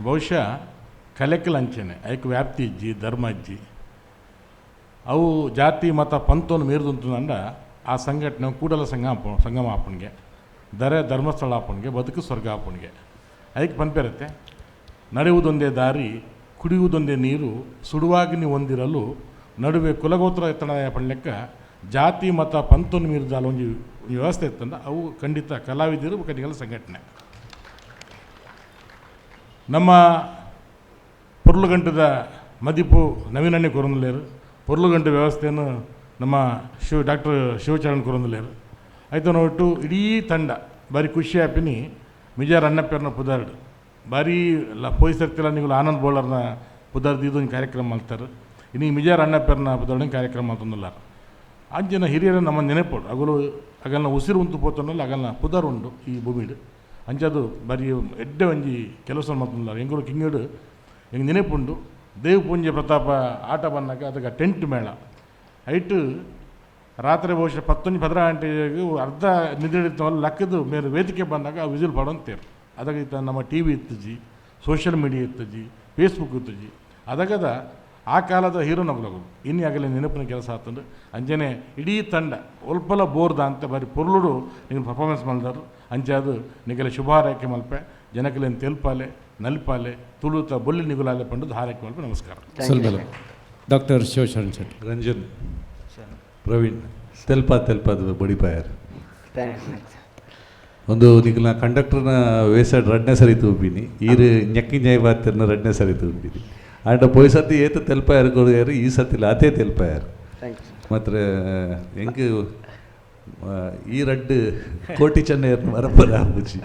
ಬಹುಶಃ ಕಲೆಕ್ಕಲ್ ಅಂಚೆನೆ ಐಕ್ ವ್ಯಾಪ್ತಿ ಇಜ್ಜಿ ಧರ್ಮ ಇಜ್ಜಿ ಅವು ಜಾತಿ ಮತ ಪಂತವನ್ನು ಮೀರಿದಂತು ಅಂಡ ಆ ಸಂಘಟನೆ ಕೂಡಲ ಸಂಗಮ ಆಪಣಿಗೆ ದರೆ ಧರ್ಮಸ್ಥಳ ಆಪಣಿಗೆ ಬದುಕು ಸ್ವರ್ಗ ಆಪಣಿಗೆ ಐಕ್ ಪಂಪಿರುತ್ತೆ. ನಡೆಯುವುದೊಂದೇ ದಾರಿ, ಕುಡಿಯುವುದೊಂದೇ ನೀರು, ಸುಡುವಾಗಿನಿ ಹೊಂದಿರಲು ನಡುವೆ ಕುಲಗೋತ್ರ ಎತ್ತಣ ಪಡ್ಲೆಕ್ಕ ಜಾತಿ ಮತ ಪಂತವನ್ನು ಮೀರಿದ ಒಂದು ವ್ಯವಸ್ಥೆ ಇತ್ತಂದ ಅವು ಖಂಡಿತ ಕಲಾವಿದರು ಕನಿಗಳ ಸಂಘಟನೆ. ನಮ್ಮ ಪೊರ್ಲುಗಂಟದ ಮದಿಪು ನವೀನಣ್ಣೆ ಕೊರೊಂದುಲೇರು, ಪೊರ್ಲುಗಂಟು ವ್ಯವಸ್ಥೆಯನ್ನು ನಮ್ಮ ಡಾಕ್ಟರ್ ಶಿವಚರಣ್ ಕೊರೊಂದುಲೇರು ಆಯ್ತು ನೋಟು ಇಡೀ ತಂಡ ಬಾರಿ ಖುಷಿ ಹ್ಯಾಪಿನಿ ಮಿಜಾರ್ ಅಣ್ಣಪ್ಪರ್ನ ಪುದಾರ್ಡು ಬಾರಿ ಪೊಯ್ಸರ್ತಿಲ್ಲ ನೀವು ಆನಂದ್ ಬೋಳರ್ನ ಪುದಾರ್ದು ಇದೊಂದು ಕಾರ್ಯಕ್ರಮ ಮಾಡ್ತಾರೆ. ಇನ್ನು ಮಿಜಾರ್ ಅಣ್ಣಪ್ಪರ್ನ ಪುದಾರ್ಡಿನ ಕಾರ್ಯಕ್ರಮ ಮಾಡ್ತಂದಿಲ್ಲ ಅಂಚಿನ ಹಿರಿಯರ ನಮ್ಮ ನೆನಪೋಡು ಅಗಲು ಅಗಲ್ನ ಉಸಿರು ಉಂಟು ಪೋತನಲ್ಲ ಅಗಲ್ನ ಪುದಾರ್ ಉಂಡು ಈ ಭೂಮಿಡು ಅಂಚದು ಬಾರಿ ಎಡ್ಡೆ ಒಂಜಿ ಕೆಲಸ ಮಾಡ್ತಂದಿಲ್ಲ ಎಂಗರು ಕಿಂಗಡು ಹೆಂಗೆ ನೆನಪುಂಡು ದೇವ್ ಪೂಂಜೆ ಪ್ರತಾಪ ಆಟ ಬಂದಾಗ ಅದಕ್ಕೆ ಟೆಂಟ್ ಮೇಳ ಐಟು ರಾತ್ರಿ ಬಹುಶಃ 11-15 ಗಂಟೆಗೆ ಅರ್ಧ ನಿದ್ರೆ ಇರ್ತವಲ್ಲ ಲೆಕ್ಕದು ಮೇಲೆ ವೇದಿಕೆ ಬಂದಾಗ ಆ ವಿಸಿಲ್ ಪಾಡೋಂತೇರು ಅದಾಗಿತ್ತ ನಮ್ಮ ಟಿ ವಿ ಇತ್ತಜಿ, ಸೋಷಿಯಲ್ ಮೀಡಿಯಾ ಇತ್ತಜಿ, ಫೇಸ್ಬುಕ್ ಇತ್ತಜಿ ಅದಾಗದ ಆ ಕಾಲದ ಹೀರೋ ನಗಲಗಳು ಇನ್ನು ಆಗಲೇ ನೆನಪಿನ ಕೆಲಸ ಆತಂದ್ರೆ ಅಂಜನೆ ಇಡೀ ತಂಡ ಒಲ್ಪಲ ಬೋರ್ದ ಅಂತ ಬಾರಿ ಪೊರ್ಲುಡು ನೀವು ಪರ್ಫಾರ್ಮೆನ್ಸ್ ಮಾಡಿದಾರು ಅಂಚೆ ಅದು ನಿಗಲೆ ಶುಭ ಹಾರೈಕೆ ಮಲ್ಪೆ ಜನಕಲೇನು ತೆಲ್ಪಾಲೆ ನಲ್ಪಾಲೆ ತುಳುತ ಬೊಲ್ಲಿ ನಿಗುಲಾಲೆ ಪಂಡು ಹಾರೈಕೆ ಮಲ್ಪೆ. ನಮಸ್ಕಾರ. ಸ್ವಲ್ಪ ಡಾಕ್ಟರ್ ಶಿವಶರಣ್ ಶೆಟ್ಟಿ. ರಂಜನ್ ಪ್ರವೀಣ್ ತೆಲ್ಪದು ಬಡಿಪಾಯರ್ ಒಂದು ನಿಖಿಲ್ನ ಕಂಡಕ್ಟರ್ನ ವೇಸಾಡ್ ರಡ್ನೆ ಸರಿ ತೂಪಿನಿ ಈರು ñಕ್ಕಿ ನ್ಯಾಯ ಬಾತಿರ್ನ ರಡ್ನೆ ಸರಿ ತೂಪಿನಿ ಆಂಡ ಪೋಯ್ ಸತಿ ಏತ ತೆಲ್ಪಾಯರ್ ಕೊಡುಗಾರು ಈ ಸತಿ ಅದೇ ತೆಲ್ಪಾಯರ್ ಮಾತ್ರ ಹೆಂಗೆ ಈ ರಡ್ಡು ಕೋಟಿ ಚೆನ್ನೈಯರ್ನ ಮರಪರ ಆಪುಜಿ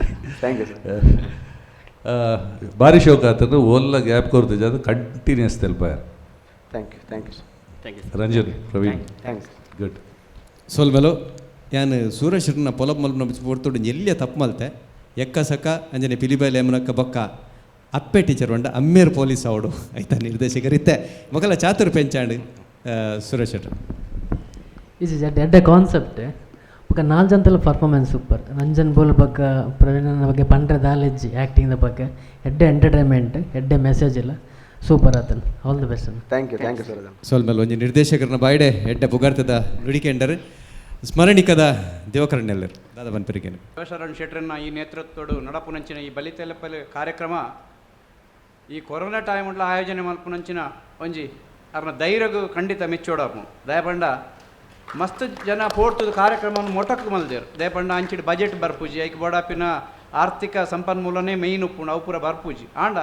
ಭಾರಿ ಶೋಕ ಆತಂದ್ರೆ ಓಲ್ಲ ಗ್ಯಾಪ್ ಕೊಡ್ತಿದ್ದೆ ಅದು ಕಂಟಿನ್ಯೂಸ್ ತೆಲ್ಪಾಯರ್. Thank you Ranjan Praveen good. ಸೋಲ್ಮೆಲು ಯಾನು ಸೂರೇಶ್ವರನ ಪೊಲಪ್ ಮಲ್ಪನ ಪೊರ್ತುಡು ಎಲ್ಲಿಯ ತಪ್ಪು ಮಲ್ತೆ ಎಕ್ಕ ಸಕ ಅಂಜನೆ ಪಿಲಿಬೈಲ್ ಎಮ್ಮನಕ್ಕ ಬೊಕ್ಕ ಅಪ್ಪೆ ಟೀಚರ್ ಉಂಡ ಅಮ್ಮೇರ್ ಪೊಲೀಸ್ ಅವಡು ಆಯ್ತಾ ನಿರ್ದೇಶಕರಿತ್ತೆ ಮಗಲ ಚಾತುರ್ ಪೆಂಚಾಂಡ್ ಸುರೇಶ್ವರ ಇದು ಎಡ್ಡ ಕಾನ್ಸೆಪ್ಟ್ ಬೊಕ್ಕ 4 ಜನತೆಲ್ಲ ಪರ್ಫಾರ್ಮೆನ್ಸ್ ಸೂಪರ್. ರಂಜನ್ ಬೋಲ್ ಬೊಕ್ಕ ಪ್ರವೀಣನ ಬಗ್ಗೆ ಪಂಡ್ರೆ ದಾಲೆಜ್ಜಿ ಆ್ಯಕ್ಟಿಂಗ್ ಬಗ್ಗೆ ಎಡ್ಡೆ ಎಂಟರ್ಟೈನ್ಮೆಂಟ್ ಎಡ್ಡೆ ಮೆಸೇಜ್ ಇಲ್ಲ ಸೂಪರ್ ಆತನು. All the best. Thank you sir. ಸೋಲ್ಮೇಲೆ ಒಂಜಿ ನಿರ್ದೇಶಕರನ್ನ ಬಾಯ್ಡೆ ಎಡ್ಡೆ ಪುಗಾರ್ತದ ನುಡಿಕೆಂಡರು ಸ್ಮರಣಿಕದ ದೇವಕರಣ್ಣೆಲ್ಲರು ದಾದ ಬನ್ಪರಿಕೆನು ಶಿವಶರಣ್ ಶೆಟ್ರನ್ನ ಈ ನೇತೃತ್ವಡು ನಡಪುನಂಚಿನ ಈ ಬಲಿತೆಲಪಲೆ ಕಾರ್ಯಕ್ರಮ ಈ ಕೊರೋನಾ ಟೈಮ್ಲ ಆಯೋಜನೆ ಮಲ್ಪುನಂಚಿನ ಒಂಜಿ ಅವ್ರನ್ನ ಧೈರ್ಯಗೂ ಖಂಡಿತ ಮೆಚ್ಚೋಡಪ್ಪು ದಯಪಂಡ ಮಸ್ತ್ ಜನ ಪೋಡ್ತದ ಕಾರ್ಯಕ್ರಮವನ್ನು ಮೊಟಕು ಮಲ್ದೇರು ದಯಪಂಡ ಅಂಚಿಡ್ ಬಜೆಟ್ ಬರ್ಪೂಜಿ ಐಕ್ ಬೋಡಾಪಿನ ಆರ್ಥಿಕ ಸಂಪನ್ಮೂಲನೇ ಮೇಯ್ನ್ ಉಪ್ಪುಂಡು ಅವು ಪೂರ ಬರ್ಪೂಜಿ ಆಂಡ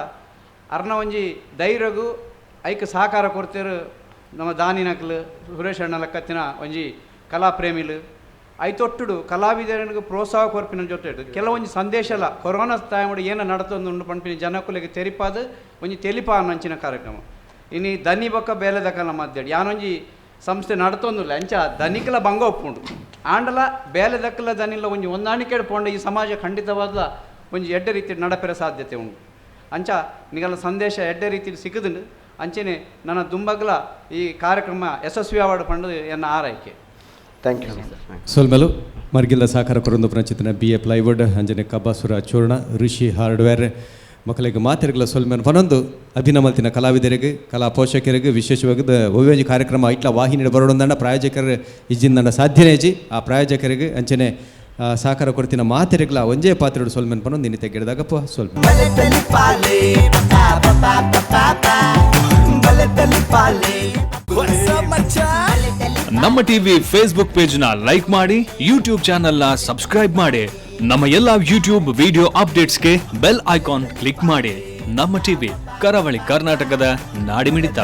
ಅರ್ನ ಒಂಜಿ ಧೈರ್ಯಗೂ ಐಕ್ ಸಹಕಾರ ಕೊಡ್ತೇರು ನಮ್ಮ ದಾನಿನಕ್ಲು ಸುರೇಶ್ ಅಣ್ಣ ಲೆಕ್ಕತ್ತಿನ ಒಂಜಿ ಕಲಾಪ್ರೇಮಿಲು ಐತೊಟ್ಟುಡು ಕಲಾವಿದರಿಗೆ ಪ್ರೋತ್ಸಾಹ ಕೊರ್ಪಿನ ಜೊತೆ ಕೆಲವೊಂದು ಸಂದೇಶ ಅಲ್ಲ ಕೊರೋನಾ ಟೈಮಡು ಏನು ನಡತೊಂದು ಉಂಡು ಪಂಪಿನ ಜನಕುಲಿಗೆ ತೆರಿಪಾದ ಒಂಜಿ ತೆಲಿಪ ಅನ್ನಂಚಿನ ಕಾರ್ಯಕ್ರಮ ಇನ್ನು ದನಿ ಬೊಕ್ಕ ಬೇಲೆ ದಕ್ಕಲ ಮದ್ದಾಡಿ ಯಾನೊಂಜಿ ಸಂಸ್ಥೆ ನಡತೊಂದಿಲ್ಲ ಅಂಚ ದನಿಕಲ ಭಂಗ ಒಪ್ಪುಂಡು ಆಂಡಲ ಬೇಲೆ ದಕ್ಕಲ ದನಿಲ್ಲ ಒಂಜಿ ಹೊಂದಾಣಿಕೆ ಪೋಂಡ ಈ ಸಮಾಜ ಖಂಡಿತವಾದ ಒಂಜಿ ಎಡ್ಡೆ ರೀತಿ ನಡಪೆರ ಸಾಧ್ಯತೆ ಉಂಟು ಅಂಚ ನಿಗಲ ಸಂದೇಶ ಎಡ್ಡೆ ರೀತಿಯಲ್ಲಿ ಸಿಕ್ಕದುಂಡು ಅಂಚೆನೆ ನನ್ನ ದುಂಬಗ್ಲ ಈ ಕಾರ್ಯಕ್ರಮ ಯಶಸ್ವಿ ಅವಾರ್ಡ್ ಪಂಡು ಎನ್ನ ಆರೈಕೆ. Thank you. ಸೋಲ್ಮೆಲು ಮರ್ಗಿಲ್ಲ ಸಹಕಾರ ಕೊರೊಂದು ಪ್ರಚಿತನ BA ಪ್ಲೈವುಡ್ ಅಂಜನೆ ಕಬ್ಬಾಸುರ ಚೂರ್ಣ ಋಷಿ ಹಾರ್ಡ್ವೇರ್ ಮಕ್ಕಳಿಗೆ ಮಾತಿರಗಲ ಸೋಲ್ಮೆನ್ ಪನೊಂದು ಅಭಿನಮಲ್ತಿನ ಕಲಾವಿದರಿಗೆ ಕಲಾ ಪೋಷಕರಿಗೆ ವಿಶೇಷವಾಗಿ ಒವ್ವೊಂಜಿ ಕಾರ್ಯಕ್ರಮ ಇಟ್ಲ ವಾಹಿನಿ ಬರೋಡೊಂದಂಡ ಪ್ರಾಯೋಜಕರು ಇಜ್ಜಿಂದಂಡ ಸಾಧ್ಯನೇಜಿ ಆ ಪ್ರಾಯೋಜಕರಿಗೆ ಅಂಚನೆ ಸಹಕಾರ ಕೊಡ್ತಿನ ಮಾತಿರಗಲ ಒಂಜೇ ಪಾತ್ರೆಡು ಸೋಲ್ಮೆನ್ ಪನೊಂದು ನಿನ್ನೆ ತೆಗೆದಾಗಪ್ಪ ಸೋಲ್ಮೆನ್ ನಮ್ಮ ಟಿವಿ ಫೇಸ್ಬುಕ್ ಪೇಜ್ ನ ಲೈಕ್ ಮಾಡಿ, ಯೂಟ್ಯೂಬ್ ಚಾನೆಲ್ ನ ಸಬ್ಸ್ಕ್ರೈಬ್ ಮಾಡಿ, ನಮ್ಮ ಎಲ್ಲಾ ಯೂಟ್ಯೂಬ್ ವಿಡಿಯೋ ಅಪ್ಡೇಟ್ಸ್ಗೆ ಬೆಲ್ ಐಕಾನ್ ಕ್ಲಿಕ್ ಮಾಡಿ. ನಮ್ಮ ಟಿವಿ ಕರಾವಳಿ ಕರ್ನಾಟಕದ ನಾಡಿಮಿಡಿತ.